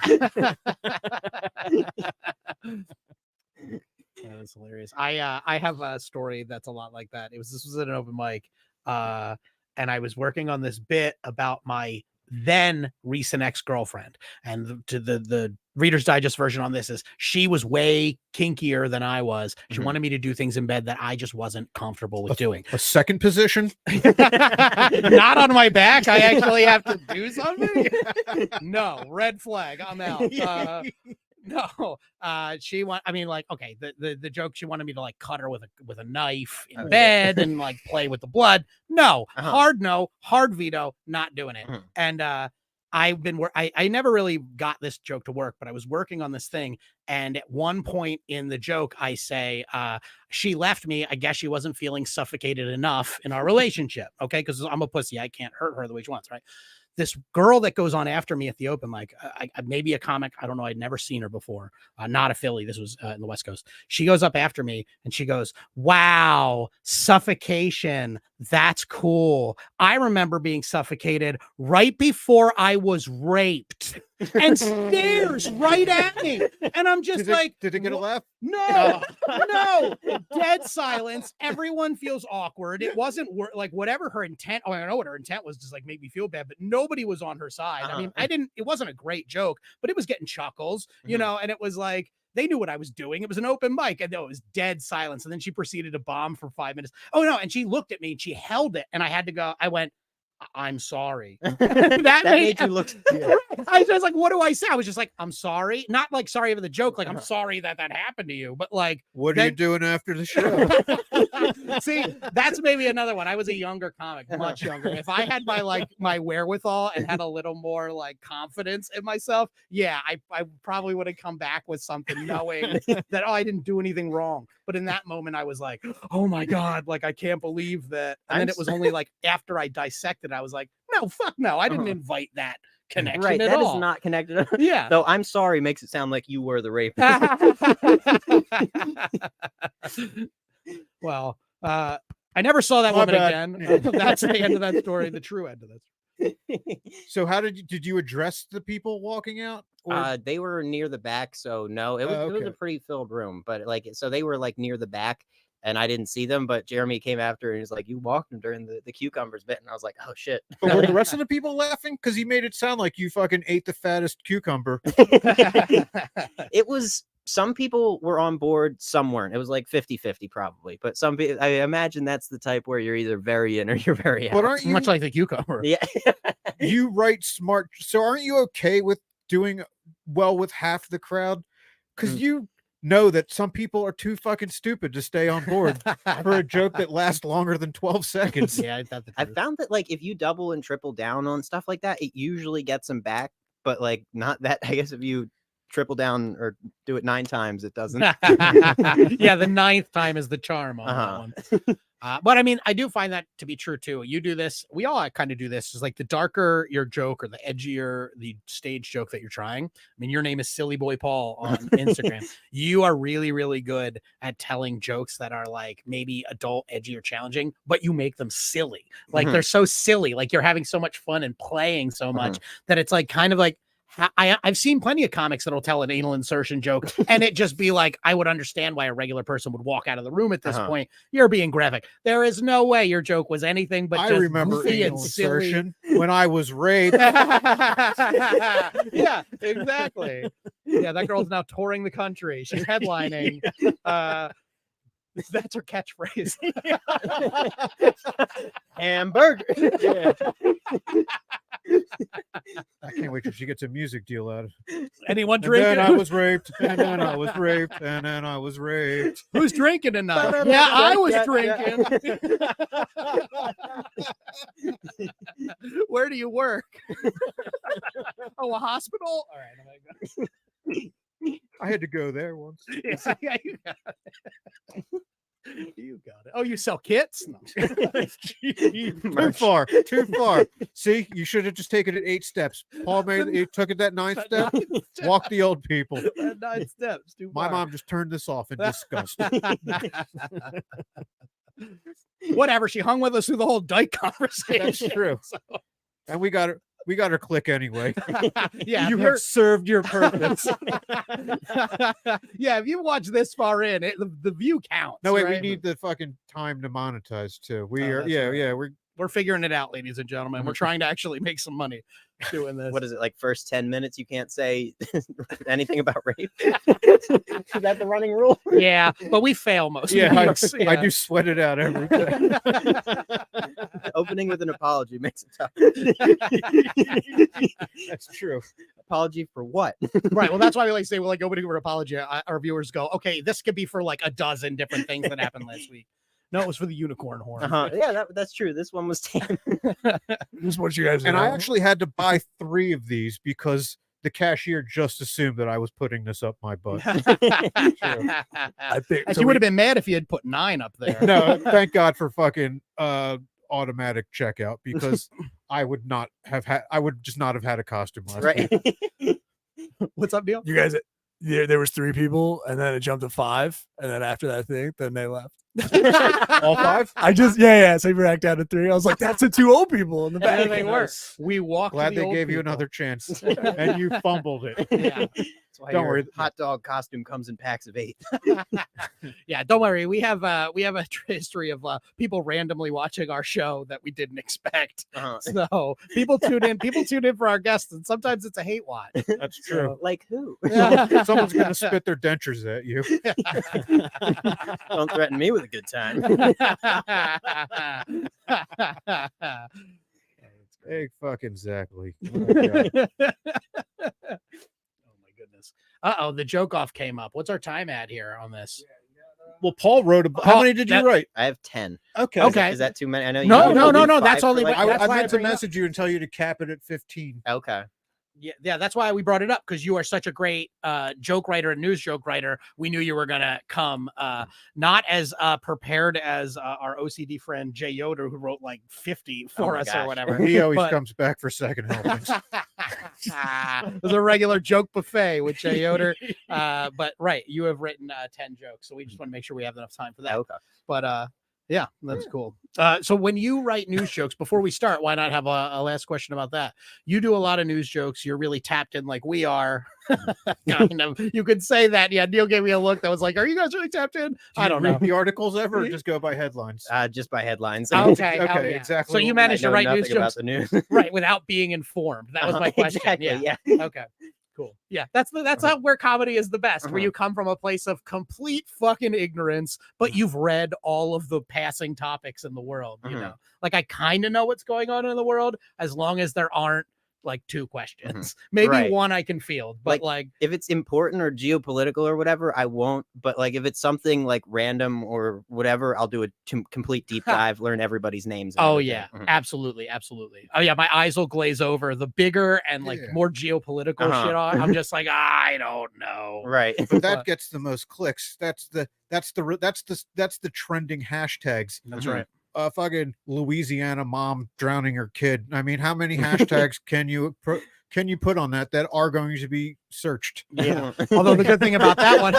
That was hilarious. I have a story that's a lot like that. This was at an open mic, and I was working on this bit about my then recent ex-girlfriend, and the Reader's Digest version on this is she was way kinkier than I was. She wanted me to do things in bed that I just wasn't comfortable with doing. A second position. Not on my back. I actually have to do something. No, red flag. I'm out. No, I mean, like, okay, the joke, she wanted me to like cut her with a knife in bed and like play with the blood. No, hard veto, not doing it. And I never really got this joke to work, but I was working on this thing. And at one point in the joke, I say, she left me. I guess she wasn't feeling suffocated enough in our relationship. Okay. Cause I'm a pussy. I can't hurt her the way she wants. Right. This girl that goes on after me at the open mic, maybe a comic, I don't know, I'd never seen her before, not a Philly, this was in the West Coast. She goes up after me and she goes, wow, suffocation, that's cool. I remember being suffocated right before I was raped, and stares right at me. And I'm just Did it get a laugh? No, dead silence. Everyone feels awkward. It wasn't like whatever her intent. Oh, I know what her intent was, just like make me feel bad, but nobody was on her side. I mean, it wasn't a great joke, but it was getting chuckles, you know, and it was like, they knew what I was doing. It was an open mic, and it was dead silence. And then she proceeded to bomb for 5 minutes. Oh no. And she looked at me and she held it, and I had to go, I went, I'm sorry. that made you look. I was like, what do I say? I was just like, I'm sorry. Not like sorry for the joke. Like, I'm sorry that happened to you. But like, what are you doing after the show? See, that's maybe another one. I was a younger comic, much younger. If I had my wherewithal and had a little more like confidence in myself, yeah, I probably would have come back with something knowing that, oh, I didn't do anything wrong. But in that moment, I was like, oh my God, like I can't believe that. And then it was only like after I dissected, I was like, no, fuck no, I didn't invite that connection Right, at that all. is not connected. Yeah. Though I'm sorry makes it sound like you were the rapist. Well, I never saw that My woman bad. again. That's the end of that story. The true end of that. So how did you address the people walking out? Or- They were near the back, so no, it was okay. a pretty filled room, but like, so they were like near the back, and I didn't see them. But Jeremy came after and he's like, "You walked him during the cucumbers bit," and I was like, "Oh shit!" But were the rest of the people laughing? Because he made it sound like you fucking ate the fattest cucumber. It was, some people were on board, some weren't. It was like 50-50 probably, but some people, I imagine that's the type where you're either very in or you're very out. But aren't you Much like the cucumber. Yeah. you write smart? So aren't you okay with doing well with half the crowd? Because you know that some people are too fucking stupid to stay on board for a joke that lasts longer than 12 seconds. Yeah, I found that like if you double and triple down on stuff like that, it usually gets them back, but like not that. I guess if you triple down or do it 9 times, it doesn't. Yeah, the 9th time is the charm on that one. But I mean, I do find that to be true too. You do this, we all kind of do this. Is like the darker your joke or the edgier the stage joke that you're trying. I mean, your name is Silly Boy Paul on Instagram. You are really, really good at telling jokes that are like maybe adult, edgy, or challenging, but you make them silly. Like they're so silly. Like you're having so much fun and playing so much that it's like kind of like. I've seen plenty of comics that'll tell an anal insertion joke and it just be like, I would understand why a regular person would walk out of the room at this point. You're being graphic. There is no way your joke was anything but I just remember goofy anal and silly. insertion when I was raped. Yeah, exactly. Yeah, that girl's now touring the country. She's headlining. That's her catchphrase. Hamburger. Yeah. I can't wait till she gets a music deal out of it. Anyone And drinking? then I was raped, and then I was raped, and then I was raped. Who's drinking tonight? Yeah, I was drinking. Where do you work? Oh, a hospital? All right. I had to go there once. Yeah, you got it. You got it. Oh, you sell kits? No. Too far. Too far. See, you should have just taken it 8 steps. Paul he took it that 9th step. Walk the old people. 9 steps. Too My far. mom just turned this off in disgust. Whatever. She hung with us through the whole Dyke conversation. That's true. So, And we got her click anyway. yeah, You if have served your purpose. yeah, if you watch this far in, the view counts. No, wait, right? we need the fucking time to monetize too. We Oh, are, that's yeah, right. yeah. We're figuring it out, ladies and gentlemen. We're trying to actually make some money doing this. What is it, like first 10 minutes you can't say anything about rape? Is that the running rule? Yeah, but we fail most. Yeah, weeks. I do sweat it out every day. Opening with an apology makes it tough. That's true. Apology for what? Right. Well, that's why we like say, well, like opening with an apology. Our viewers go, okay, this could be for like a dozen different things that happened last week. No, it was for the unicorn horn. Yeah, that's true. This one was 10. This is what you guys And I actually had to buy 3 of these because the cashier just assumed that I was putting this up my butt. I think And so you would we- have been mad if you had put 9 up there. No, thank God for fucking automatic checkout because I would just not have had a costume last Right. week. What's up, Neil? you guys. There was 3 people, and then it jumped to 5, and then after that thing, then they left. All 5? I just so you racked down to 3. I was like, that's the 2 old people in the back. Everything works. We walked. Glad to the they old gave you people. another chance and you fumbled it. Yeah. That's why Don't your worry. hot dog costume comes in packs of 8. Yeah, don't worry. We have a history of people randomly watching our show that we didn't expect. So people tune in for our guests, and sometimes it's a hate watch. That's true. Like who? Someone's going to spit their dentures at you. Don't threaten me with a good time. Hey, fucking exactly. Oh my goodness. Uh-oh, the joke off came up. What's our time at here on this? Well, Paul wrote how Paul, many did you that- write? I have 10. Okay. Okay. Is that too many? I know you No, normally do no, 5 that's for, only- like, That's I why I meant to bring it up. message you and tell you to cap it at 15. Okay. Yeah, that's why we brought it up, because you are such a great joke writer and news joke writer. We knew you were gonna come not as prepared as our OCD friend Jay Yoder, who wrote like 50 for my us gosh. or whatever. He always But- comes back for second helpings. There's a regular joke buffet with Jay Yoder. But right, you have written 10 jokes, so we just want to make sure we have enough time for that. Okay. But yeah, that's cool. So when you write news jokes, before we start, why not have a last question about that? You do a lot of news jokes. You're really tapped in like we are. Kind of. You could say that. Yeah, Neil gave me a look that was like, are you guys really tapped in? I don't know. Read the articles ever or just go by headlines? Just by headlines. Okay, Okay, hell yeah. exactly So you what we- managed to I know write news nothing about jokes the news. right without being informed. That was my question. Exactly, Yeah. yeah. Okay. Cool. Yeah, that's how where comedy is the best, where you come from a place of complete fucking ignorance, but you've read all of the passing topics in the world. You know, like I kind of know what's going on in the world, as long as there aren't like 2 questions. Maybe Right. 1 I can field, but like if it's important or geopolitical or whatever, I won't. But like if it's something like random or whatever, I'll do a complete deep dive, learn everybody's names. And oh everything. yeah, absolutely. Oh yeah, my eyes will glaze over. The bigger and like more geopolitical shit I'm just like, I don't know. Right. But that gets the most clicks. That's the trending hashtags. That's right. Fucking Louisiana mom drowning her kid. I mean, how many hashtags can you put on that are going to be searched? Yeah. Although the good thing about that one,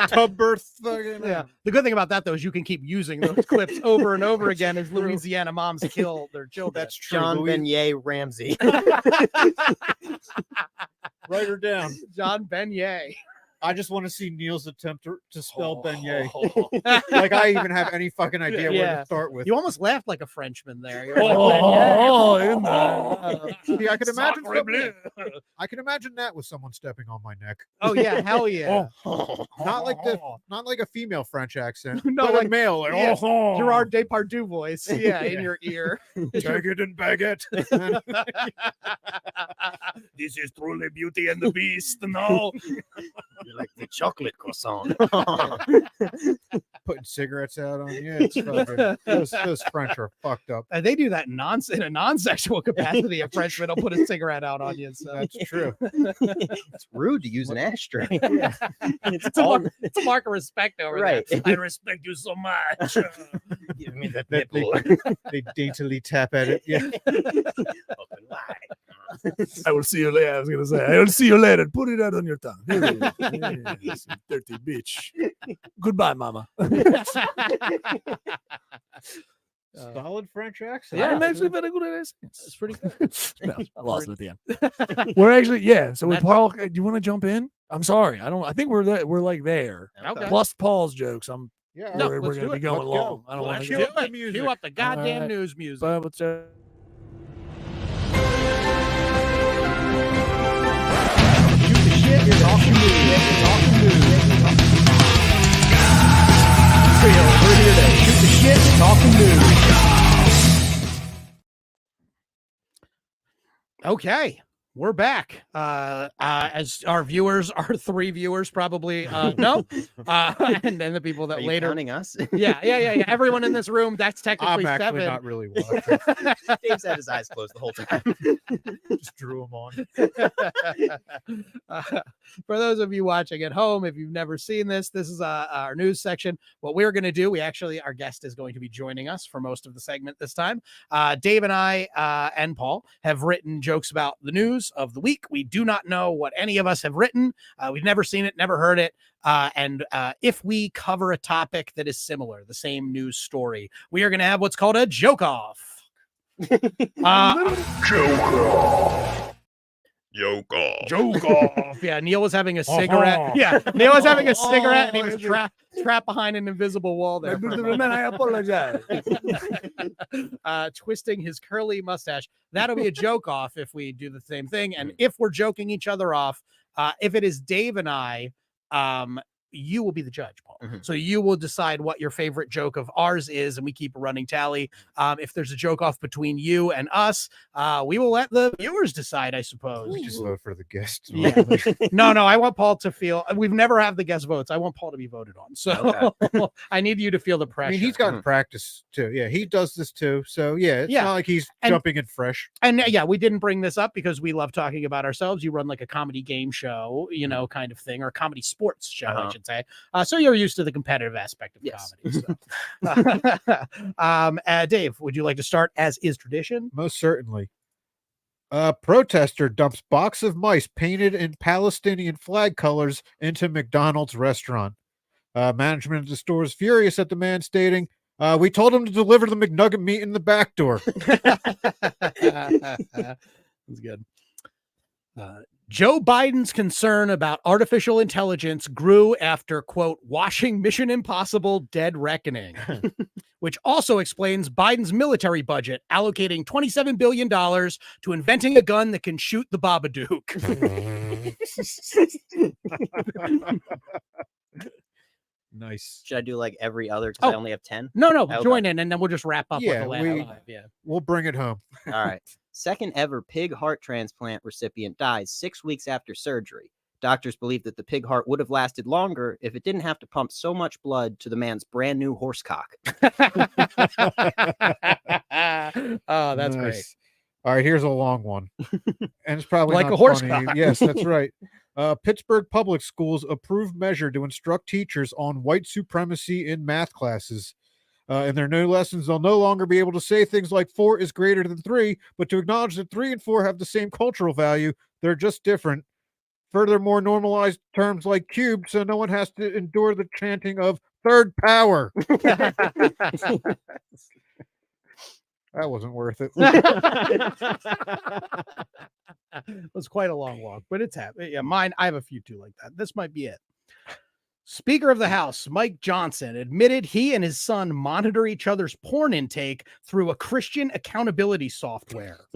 tub birth. Yeah. The good thing about that though is you can keep using those clips over and over again as Louisiana moms kill their children. That's true. John Beignet Ramsey. Write her down. John Beignet. I just want to see Neil's attempt to spell beignet. Like I even have any fucking idea where to start with. You almost laughed like a Frenchman there. You're See, I can imagine. I can imagine that with someone stepping on my neck. Oh yeah, hell yeah. Not like a female French accent. No, but like a male. Like, Gerard Depardieu voice. Yeah, in your ear. Baguette and baguette. This is truly Beauty and the Beast. No. Like the chocolate croissant. Putting cigarettes out on you. It's fucking, those French are fucked up. They do that in a non-sexual capacity. A Frenchman will put a cigarette out on you. So. That's true. It's rude to use an ashtray. It's a mark of respect over right. there. I respect you so much. Give me that They daintily tap at it. Yeah. I will see you later. I was gonna say, I will see you later. Put it out on your tongue. Yes, you dirty bitch. Goodbye, mama. Solid French accent. Yeah, I'm actually very good at accents. It's pretty good. No, I lost it at the end. We're actually, So with Paul, do you want to jump in? I'm sorry. I think we're like there. Okay. Plus Paul's jokes. Yeah. No, we're let's gonna do be it. going Let's long. go. I don't want to Cue get up the music. Cue up the goddamn Alright. news music. But what's Okay, we're back. As our viewers, our 3 viewers probably know, and then the people that Are you later counting us? Yeah. Everyone in this room, that's technically I'm actually 7. not really watching. Dave's had his eyes closed the whole time. Just drew them on. For those of you watching at home, if you've never seen this is our news section. What we're going to do, our guest is going to be joining us for most of the segment this time. Dave and I and Paul have written jokes about the news of the week. We do not know what any of us have written. We've never seen it, never heard it. And if we cover a topic that is similar, the same news story, we are going to have what's called a joke off. Joke off. Joke off. Yeah, Neil was having a cigarette. Yeah, Neil was having a cigarette and he was trapped behind an invisible wall there. I apologize. Twisting his curly mustache. That'll be a joke off if we do the same thing. And if we're joking each other off, if it is Dave and I, you will be the judge, Paul. So you will decide what your favorite joke of ours is, and we keep a running tally. If there's a joke off between you and us, we will let the viewers decide, I suppose. We just vote for the guests. Yeah. No, I want Paul to feel. We've never had the guest votes. I want Paul to be voted on. So I need you to feel the pressure. I mean, he's gotten practice too. Yeah, he does this too. So yeah, it's not like he's jumping in fresh. And yeah, we didn't bring this up because we love talking about ourselves. You run like a comedy game show, kind of thing, or a comedy sports show, I should say. So you're used to the competitive aspect of comedy. So. Dave, would you like to start as is tradition? Most certainly. Protester dumps box of mice painted in Palestinian flag colors into McDonald's restaurant. Management of the store is furious at the man, stating, we told him to deliver the McNugget meat in the back door. That's good. Joe Biden's concern about artificial intelligence grew after, quote, watching Mission Impossible Dead Reckoning, which also explains Biden's military budget, allocating $27 billion to inventing a gun that can shoot the Babadook. Nice. Should I do like every other? Because I only have 10. No, Okay. join in, and then we'll just wrap up with Yeah, the last 5. Yeah. We'll bring it home. All right. Second ever pig heart transplant recipient dies 6 weeks after surgery. Doctors believe that the pig heart would have lasted longer if it didn't have to pump so much blood to the man's brand new horse cock. Oh, that's Nice. great. All right, here's a long one. And it's probably Like not a horse funny. cock. Yes, that's right. Pittsburgh Public Schools approved measure to instruct teachers on white supremacy in math classes. In their new lessons, they'll no longer be able to say things like 4 is greater than 3, but to acknowledge that 3 and 4 have the same cultural value. They're just different. Furthermore, normalized terms like cube, so no one has to endure the chanting of third power. That wasn't worth it. It was quite a long walk, but it's happening. Yeah, mine, I have a few too like that. This might be it. Speaker of the House, Mike Johnson, admitted he and his son monitor each other's porn intake through a Christian accountability software.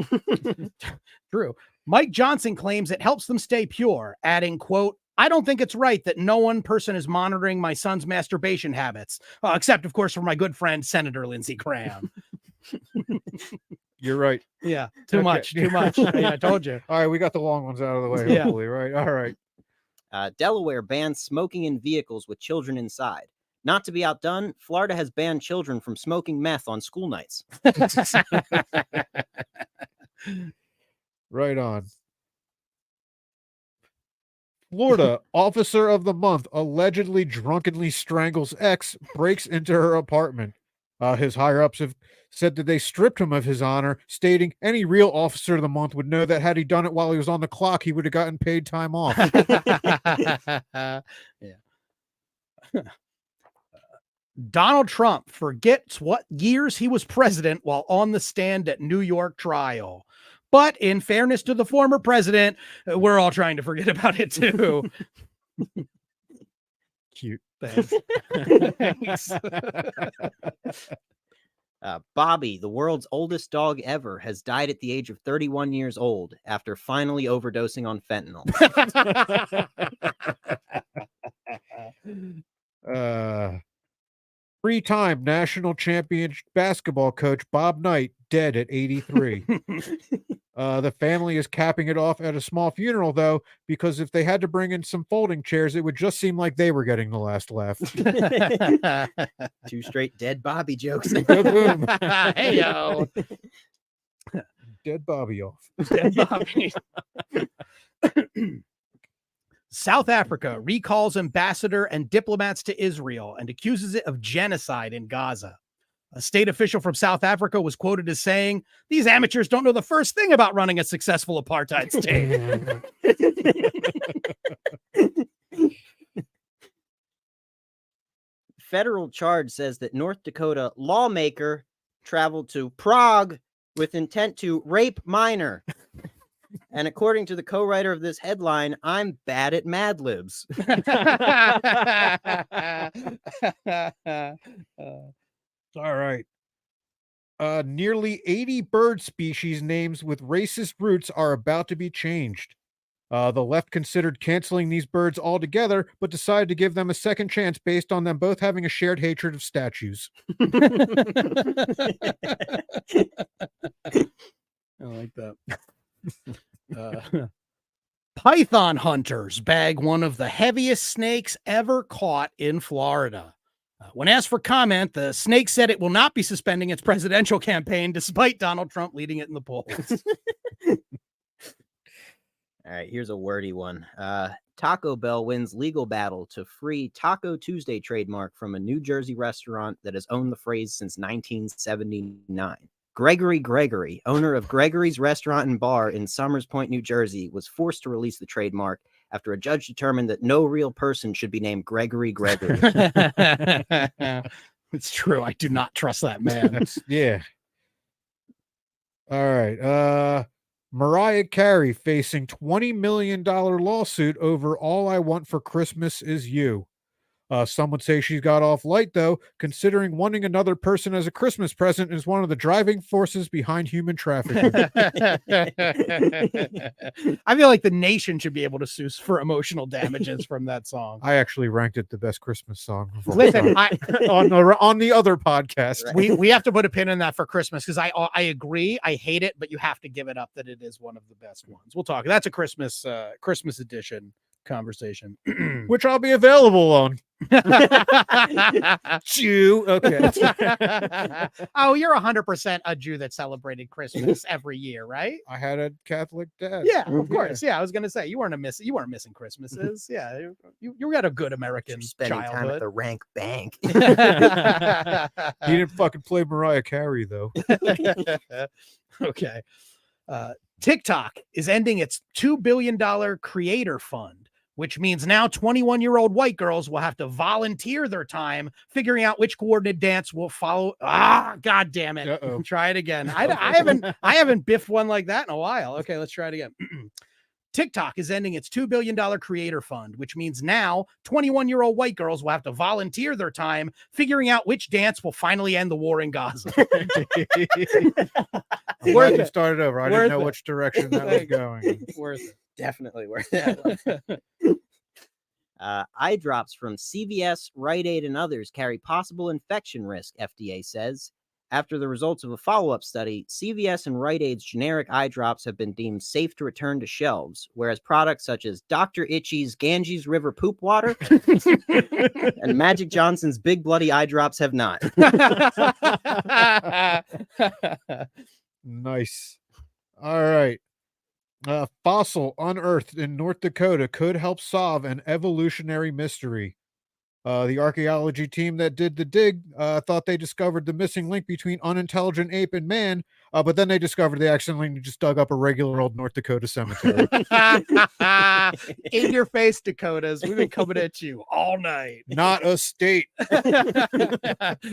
True. Mike Johnson claims it helps them stay pure, adding, quote, I don't think it's right that no one person is monitoring my son's masturbation habits, except, of course, for my good friend, Senator Lindsey Graham. You're right. Yeah, too Okay. much. Yeah, I told you. All right, we got the long ones out of the way, Yeah. hopefully, right? All right. Delaware bans smoking in vehicles with children inside. Not to be outdone, Florida has banned children from smoking meth on school nights. Right on. Florida officer of the month allegedly drunkenly strangles ex, breaks into her apartment. His higher ups have said that they stripped him of his honor, stating any real officer of the month would know that had he done it while he was on the clock, he would have gotten paid time off. Yeah. Donald Trump forgets what years he was president while on the stand at New York trial. But in fairness to the former president, we're all trying to forget about it too. Cute. Thanks. Thanks. Bobby, the world's oldest dog ever, has died at the age of 31 years old after finally overdosing on fentanyl. Three-time national champion basketball coach Bob Knight dead at 83. The family is capping it off at a small funeral, though, because if they had to bring in some folding chairs, it would just seem like they were getting the last laugh. 2 straight dead Bobby jokes. Boom. Hey, yo. Dead Bobby off. Dead Bobby. South Africa recalls ambassador and diplomats to Israel and accuses it of genocide in Gaza. A state official from South Africa was quoted as saying, "These amateurs don't know the first thing about running a successful apartheid state." Federal charge says that North Dakota lawmaker traveled to Prague with intent to rape minor. And according to the co-writer of this headline, I'm bad at Mad Libs. All right. Nearly 80 bird species names with racist roots are about to be changed. The left considered canceling these birds altogether, but decided to give them a second chance based on them both having a shared hatred of statues. I like that. Python hunters bag one of the heaviest snakes ever caught in Florida. When asked for comment, the snake said it will not be suspending its presidential campaign despite Donald Trump leading it in the polls. All right, here's a wordy one. Taco Bell wins legal battle to free Taco Tuesday trademark from a New Jersey restaurant that has owned the phrase since 1979. Gregory, owner of Gregory's Restaurant and Bar in Somers Point, New Jersey, was forced to release the trademark after a judge determined that no real person should be named Gregory. It's true. I do not trust that man. Yeah. All right. Mariah Carey facing $20 million lawsuit over All I Want for Christmas Is You. Some would say she's got off light, though, considering wanting another person as a Christmas present is one of the driving forces behind human trafficking. I feel like the nation should be able to sue for emotional damages from that song. I actually ranked it the best Christmas song of all Listen, time. on the other podcast. we have to put a pin in that for Christmas because I agree. I hate it, but you have to give it up that it is one of the best ones. We'll talk. That's a Christmas edition conversation, Which I'll be available on. Jew. Okay. Oh, you're 100% a Jew that celebrated Christmas every year, right? I had a Catholic dad. Yeah, of course. Yeah, I was gonna say you weren't missing Christmases. Yeah, you had a good American Spending time at childhood. the rank bank. He didn't fucking play Mariah Carey, though. Okay. TikTok is ending its $2 billion creator fund, which means now 21-year-old white girls will have to volunteer their time figuring out which coordinated dance will follow. God damn it. Uh-oh. Try it again. I haven't biffed one like that in a while. Okay, let's try it again. TikTok is ending its $2 billion creator fund, which means now 21-year-old white girls will have to volunteer their time figuring out which dance will finally end the war in Gaza. I'm glad you started over. I didn't know Worth it. which direction that was going. Worth it. Definitely worth it. Eye drops from CVS, Rite Aid, and others carry possible infection risk, FDA says. After the results of a follow-up study, CVS and Rite Aid's generic eye drops have been deemed safe to return to shelves, whereas products such as Dr. Itchy's Ganges River Poop Water and Magic Johnson's Big Bloody Eye Drops have not. Nice. All right. Fossil unearthed in North Dakota could help solve an evolutionary mystery. The archaeology team that did the dig thought they discovered the missing link between unintelligent ape and man, but then they discovered they accidentally just dug up a regular old North Dakota cemetery. In your face, Dakotas. We've been coming at you all night. Not a state.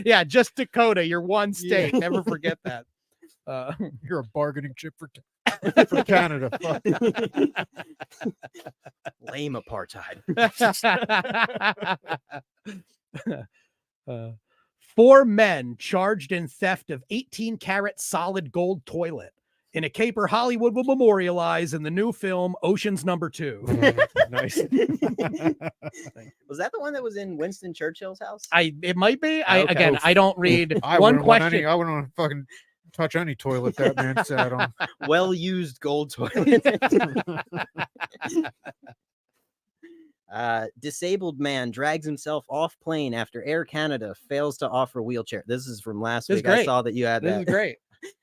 Yeah, just Dakota. You're one state. Never forget that. You're a bargaining chip for Canada. Fuck. Lame apartheid. 4 men charged in theft of 18-karat solid gold toilet in a caper Hollywood will memorialize in the new film Ocean's Number 2. Nice. Was that the one that was in Winston Churchill's house? It might be. Okay. I don't read I one wouldn't want question. I wouldn't want to fucking touch any toilet that man sat on. Well-used gold toilet. Disabled man drags himself off plane after Air Canada fails to offer wheelchair. This is from last This is week. I great. saw that you had This that. is great.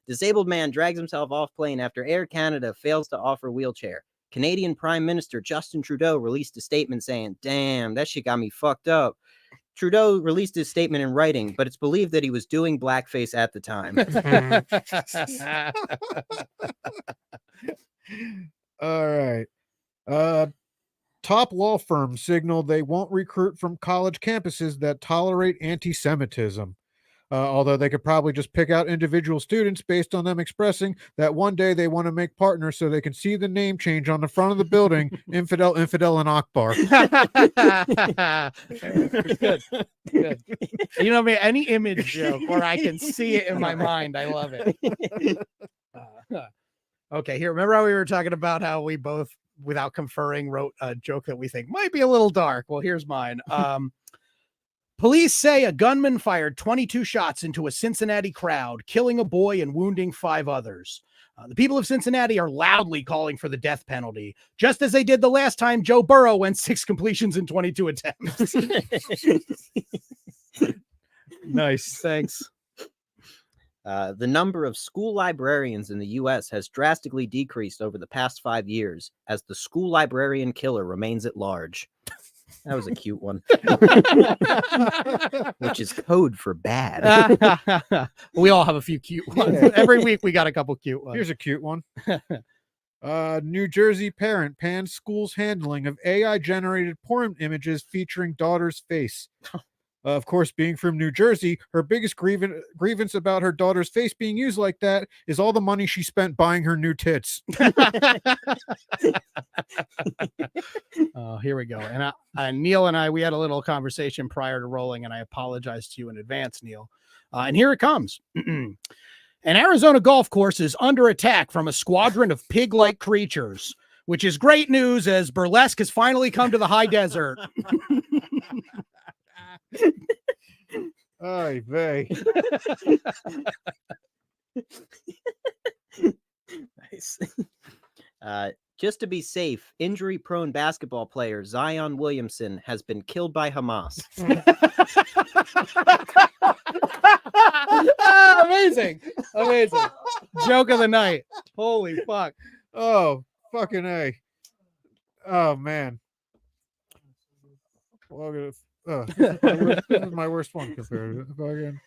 Disabled man drags himself off plane after Air Canada fails to offer wheelchair. Canadian Prime Minister Justin Trudeau released a statement saying, "Damn, that shit got me fucked up." Trudeau released his statement in writing, but it's believed that he was doing blackface at the time. All right. Top law firms signal they won't recruit from college campuses that tolerate anti-Semitism. Although they could probably just pick out individual students based on them expressing that one day they want to make partners so they can see the name change on the front of the building, Infidel, and Akbar. Good. Good. You know, I mean, any image joke where I can see it in my mind, I love it. Okay, here. Remember how we were talking about how we both, without conferring, wrote a joke that we think might be a little dark? Well, here's mine. Police say a gunman fired 22 shots into a Cincinnati crowd, killing a boy and wounding 5 others. The people of Cincinnati are loudly calling for the death penalty, just as they did the last time Joe Burrow went 6 completions in 22 attempts. Nice. Thanks. The number of school librarians in the U.S. has drastically decreased over the past 5 years as the school librarian killer remains at large. That was a cute one. Which is code for bad. We all have a few cute ones. Yeah. Every week we got a couple cute ones. Here's a cute one. New Jersey parent pans school's handling of AI-generated porn images featuring daughter's face. Of course, being from New Jersey, her biggest grievance about her daughter's face being used like that is all the money she spent buying her new tits. Oh, here we go. And Neil and I, we had a little conversation prior to rolling, and I apologize to you in advance, Neil. And here it comes. An Arizona golf course is under attack from a squadron of pig-like creatures, which is great news as burlesque has finally come to the high desert. Ay vey. Nice. Just to be safe, injury-prone basketball player Zion Williamson has been killed by Hamas. Amazing. Joke of the night. Holy fuck. Oh, fucking A. Oh, man. Well, this is my worst one compared to fucking.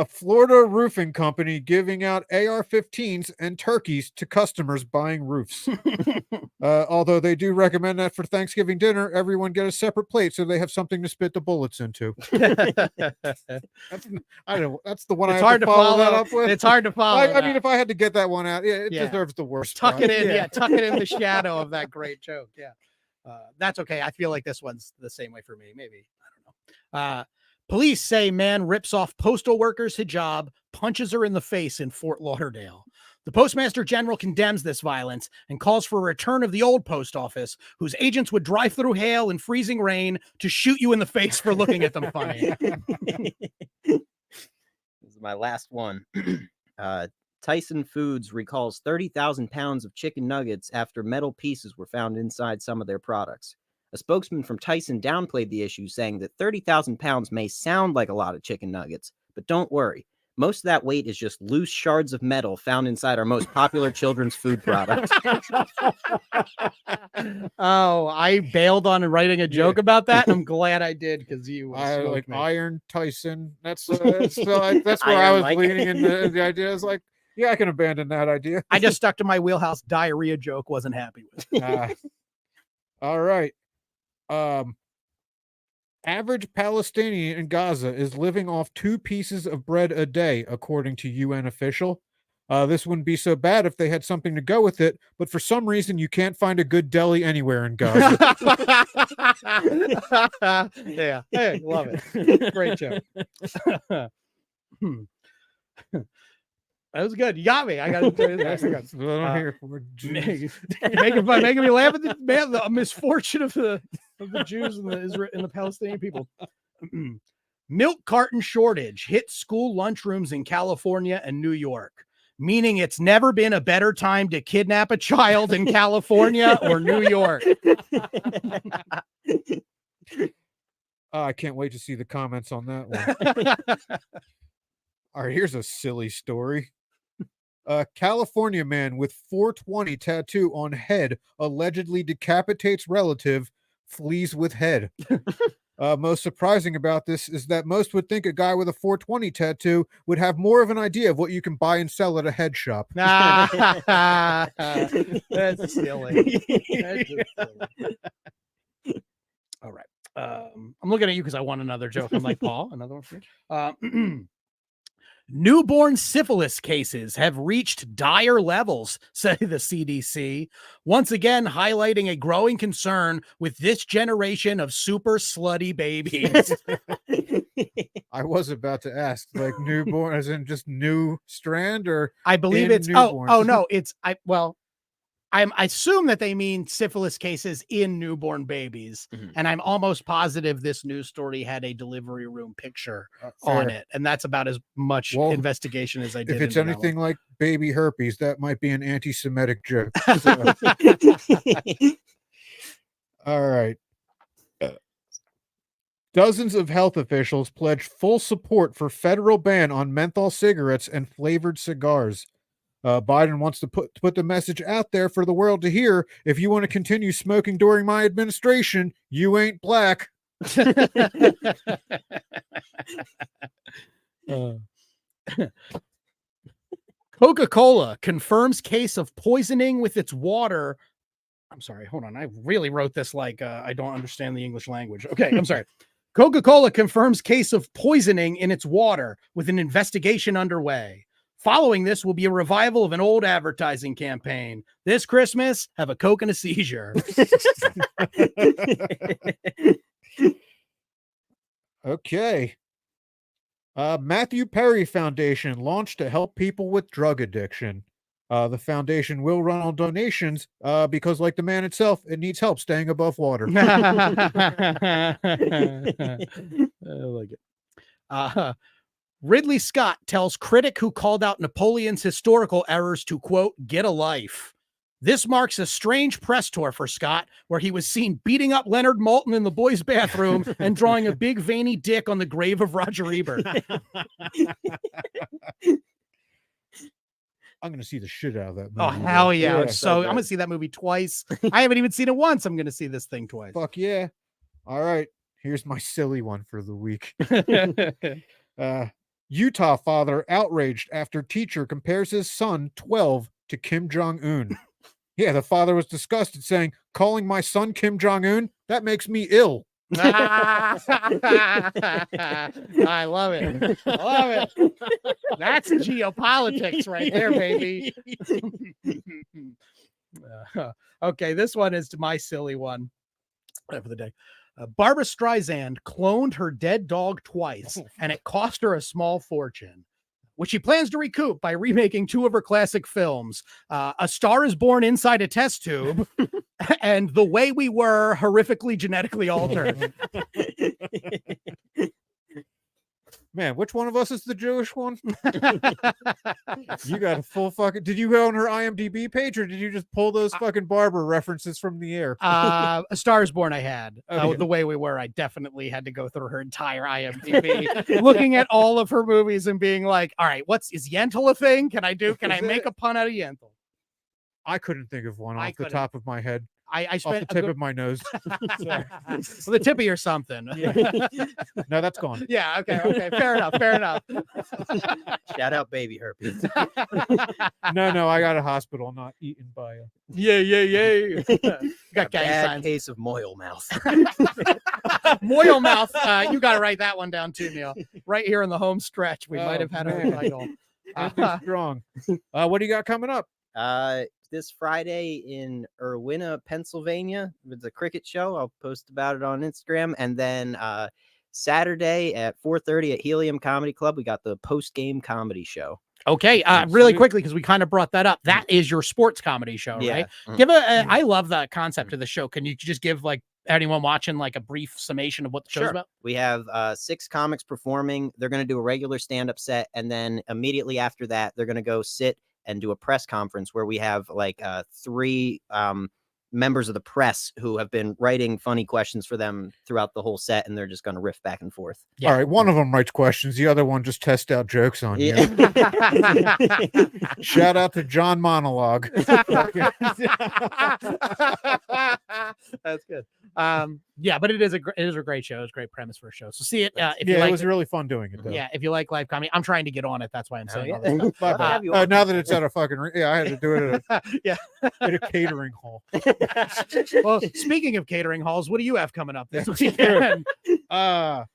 Florida roofing company giving out AR-15s and turkeys to customers buying roofs. Although they do recommend that for Thanksgiving dinner, everyone get a separate plate so they have something to spit the bullets into. I don't know. That's the one It's I have hard to to follow that follow. up with. It's hard to follow. I mean, if I had to get that one out, it Yeah. deserves the worst. Tuck spot. it in. Yeah. Tuck it in the shadow of that great joke. Yeah. That's okay. I feel like this one's the same way for me. Maybe. I don't know. Police say man rips off postal worker's hijab, punches her in the face in Fort Lauderdale. The Postmaster General condemns this violence and calls for a return of the old post office, whose agents would drive through hail and freezing rain to shoot you in the face for looking at them funny. This is my last one. Tyson Foods recalls 30,000 pounds of chicken nuggets after metal pieces were found inside some of their products. A spokesman from Tyson downplayed the issue, saying that 30,000 pounds may sound like a lot of chicken nuggets, but don't worry. Most of that weight is just loose shards of metal found inside our most popular children's food product. Oh, I bailed on writing a joke about that. I'm glad I did because you I smoked like me. Iron Tyson. That's where I Iron was Mike. leaning in the idea. Is like, yeah, I can abandon that idea. I just stuck to my wheelhouse diarrhea joke. Wasn't happy with. All right. Average Palestinian in Gaza is living off 2 pieces of bread a day, according to UN official. This wouldn't be so bad if they had something to go with it, but for some reason you can't find a good deli anywhere in Gaza. Yeah, hey, love it. Great joke. That was good. You got me. I got to tell you that. That's what I'm here for. Jeez. making me laugh at the misfortune of the Jews and the Palestinian people. Milk carton shortage hit school lunchrooms in California and New York, meaning it's never been a better time to kidnap a child in California or New York. I can't wait to see the comments on that one. All right, here's a silly story. A California man with 420 tattoo on head allegedly decapitates relative, flees with head. Most surprising about this is that most would think a guy with a 420 tattoo would have more of an idea of what you can buy and sell at a head shop. That's silly. That's just silly. All right. I'm looking at you because I want another joke. I'm like, Paul, another one for you. Newborn syphilis cases have reached dire levels, say the CDC, once again highlighting a growing concern with this generation of super slutty babies. I was about to ask, like newborn, as in just new strand, or I believe in it's newborns? oh no, it's I assume that they mean syphilis cases in newborn babies, and I'm almost positive this news story had a delivery room picture on fair. it, and that's about as much Well, investigation as I did. If it's into that anything like baby herpes, that might be an anti-Semitic joke. All right. Dozens of health officials pledged full support for federal ban on menthol cigarettes and flavored cigars. Biden wants to put the message out there for the world to hear. If you want to continue smoking during my administration, you ain't black. Coca-Cola confirms case of poisoning with its water. I'm sorry, hold on. I really wrote this like I don't understand the English language. Okay, I'm sorry. Coca-Cola confirms case of poisoning in its water with an investigation underway. Following this will be a revival of an old advertising campaign. This Christmas, have a Coke and a seizure. Okay. Matthew Perry Foundation launched to help people with drug addiction. The foundation will run on donations because, like the man itself, it needs help staying above water. I like it. Ridley Scott tells critic who called out Napoleon's historical errors to, quote, get a life. This marks a strange press tour for Scott, where he was seen beating up Leonard Maltin in the boys' bathroom and drawing a big veiny dick on the grave of Roger Ebert. I'm going to see the shit out of that movie. Oh, hell yeah. Yeah, So I'm going to see that movie twice. I haven't even seen it once. I'm going to see this thing twice. Fuck yeah. All right. Here's my silly one for the week. Utah father outraged after teacher compares his son 12 to Kim Jong-un. Yeah, the father was disgusted, saying, calling my son Kim Jong-un, that makes me ill. I love it. I love it. That's geopolitics right there, baby. Okay, this one is my silly one for the day. Barbara Streisand cloned her dead dog twice, and it cost her a small fortune, which she plans to recoup by remaking two of her classic films, A Star is Born Inside a Test Tube and The Way We Were, Horrifically Genetically Altered. Man, which one of us is the Jewish one? You got a full fucking... Did you go on her IMDb page, or did you just pull those fucking Barbara references from the air? A Star is Born I had. Okay. The Way We Were, I definitely had to go through her entire IMDb, looking at all of her movies and being like, all right, is Yentl a thing? Can I make a pun out of Yentl? I couldn't think of one I off the couldn't. top of my head. I Off spent the tip of my nose. well, the tip of your something. No, that's gone. Yeah, okay. Fair enough. Shout out baby herpes. No, I got a hospital, not eaten by a... Yeah. Got A gang bad signs. case of moil mouth. Moil mouth. You got to write that one down too, Neil. Right here in the home stretch, we might have had our title. Strong. What do you got coming up? This Friday in Irwina, Pennsylvania, with the cricket show. I'll post about it on Instagram. And then Saturday at 4:30 at Helium Comedy Club, we got the post-game comedy show. Okay, really quickly, because we kind of brought that up. That is your sports comedy show, right? Mhm. I love the concept of the show. Can you just give like anyone watching like a brief summation of what the show's about? We have 6 comics performing. They're going to do a regular stand-up set, and then immediately after that, they're going to go sit and do a press conference where we have like 3 members of the press who have been writing funny questions for them throughout the whole set, and they're just going to riff back and forth. Yeah. All right, one of them writes questions, the other one just tests out jokes on you. Shout out to John Monologue. That's good. Yeah, but it is a great show. It's a great premise for a show. So see it if you Yeah, like it was really fun doing it, though. Yeah, if you like live comedy, I'm trying to get on it. That's why I'm saying all this stuff. My bad. Now that it's at a fucking... I had to do it at a catering hall. Well, speaking of catering halls, what do you have coming up this weekend? Well,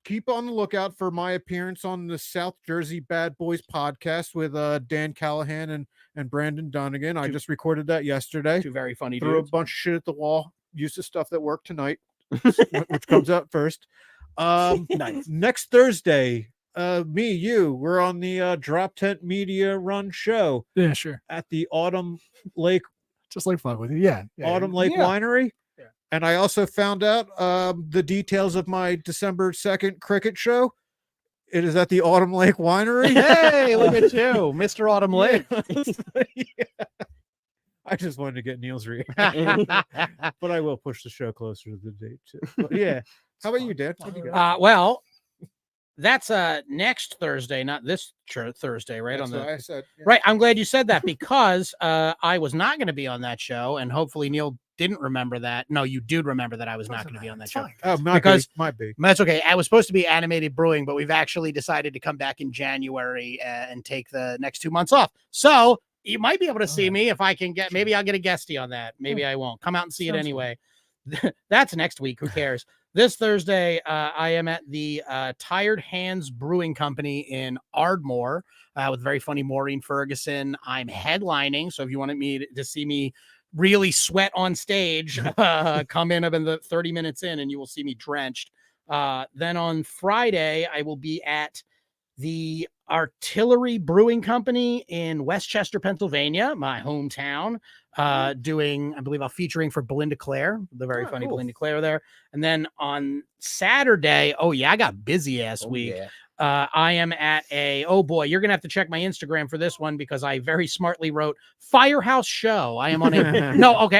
keep on the lookout for my appearance on the South Jersey Bad Boys podcast with Dan Callahan and Brandon Dunnigan. I just recorded that yesterday. 2 very funny Threw a dudes. bunch of shit at the wall. Used the stuff that worked tonight, which comes out first. Nice. Next Thursday, we're on the DropTent Media Run show Yeah, sure. at the Autumn Lake Just like fun with you. Yeah. Autumn Lake Winery. Yeah. And I also found out the details of my December 2nd cricket show. It is at the Autumn Lake Winery. Hey, look at you, Mr. Autumn Lake. Yeah. I just wanted to get Neil's reaction, but I will push the show closer to the date too. But yeah. How about you, Dan? What do you got? Well, that's next Thursday, not this Thursday, right? That's on the what I said. Yeah. Right. I'm glad you said that because I was not going to be on that show, and hopefully Neil didn't remember that. No, you do remember that I was not going to be on that show. Oh, might be. That's okay. I was supposed to be Animated Brewing, but we've actually decided to come back in January and take the next 2 months off. So you might be able to see me if I can maybe I'll get a guestie on that. Maybe I won't. Come out and see it anyway. that's next week. Who cares? This Thursday, I am at the Tired Hands Brewing Company in Ardmore with very funny Maureen Ferguson. I'm headlining, so if you wanted me to see me really sweat on stage, come in. I've been 30 minutes in, and you will see me drenched. Then on Friday, I will be at the Artillery Brewing Company in Westchester, Pennsylvania, my hometown, doing, I believe, featuring for Belinda Clare, the very funny cool. Belinda Clare there. And then on Saturday, I got busy ass week. Yeah. I am at oh boy, you're gonna have to check my Instagram for this one because I very smartly wrote Firehouse Show. I am on a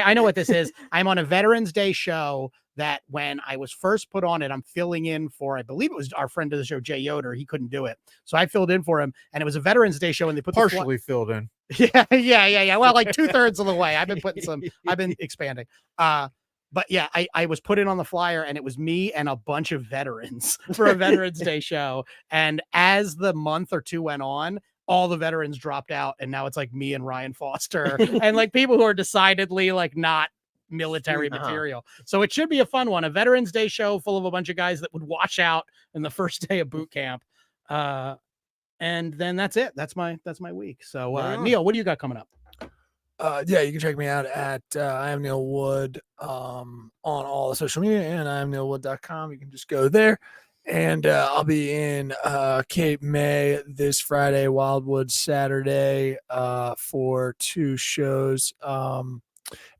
I know what this is. I'm on a Veterans Day show that when I was first put on it, I'm filling in for, I believe it was our friend of the show, Jay Yoder. He couldn't do it. So I filled in for him, and it was a Veterans Day show, and they put Partially filled in. Yeah. Well, like 2/3 of the way. I've been expanding. But yeah, I was put in on the flyer, and it was me and a bunch of veterans for a Veterans Day show. And as the month or two went on, all the veterans dropped out, and now it's like me and Ryan Foster and like people who are decidedly like not military material. So it should be a fun one. A Veterans Day show full of a bunch of guys that would wash out in the first day of boot camp. And then that's it. That's my week. So Neil, what do you got coming up? Yeah, you can check me out at I am Neil Wood on all the social media, and I am neilwood.com. You can just go there. And I'll be in Cape May this Friday, Wildwood Saturday for 2 shows.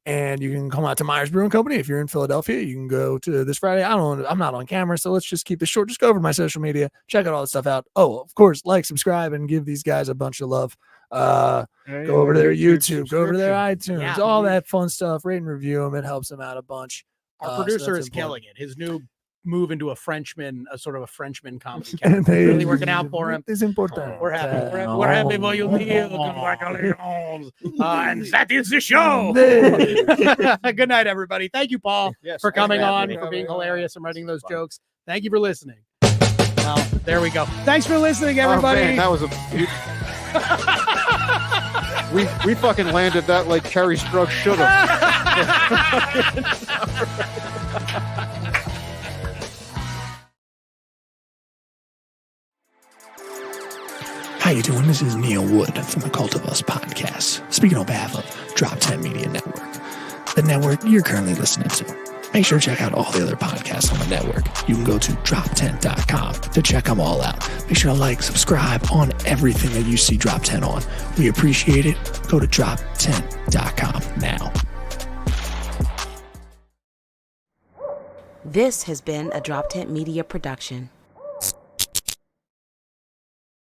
And you can come out to Myers Brewing Company if you're in Philadelphia. You can go to this Friday. I'm not on camera, so let's just keep this short. Just go over to my social media, check out all the stuff out. Oh, of course, like, subscribe, and give these guys a bunch of love. Go over to their YouTube, go over to their iTunes, all that fun stuff. Rate and review them. It helps them out a bunch. Our producer is killing it. His new move into a Frenchman comedy character. Really working out for him. It's important. We're happy. We're happy for you, Neil. Congratulations. And that is the show. Good night, everybody. Thank you, Paul, for coming on, for being hilarious and writing those jokes. Thank you for listening. Well, there we go. Thanks for listening, everybody. Oh, man, that was we fucking landed that like Kerry Strug should have. How you doing? This is Neil Wood from the Cult of Us podcast, speaking on behalf of DropTent Media Network, the network you're currently listening to. Make sure to check out all the other podcasts on the network. You can go to DropTent.com to check them all out. Make sure to like, subscribe on everything that you see DropTent on. We appreciate it. Go to DropTent.com now. This has been a DropTent Media production.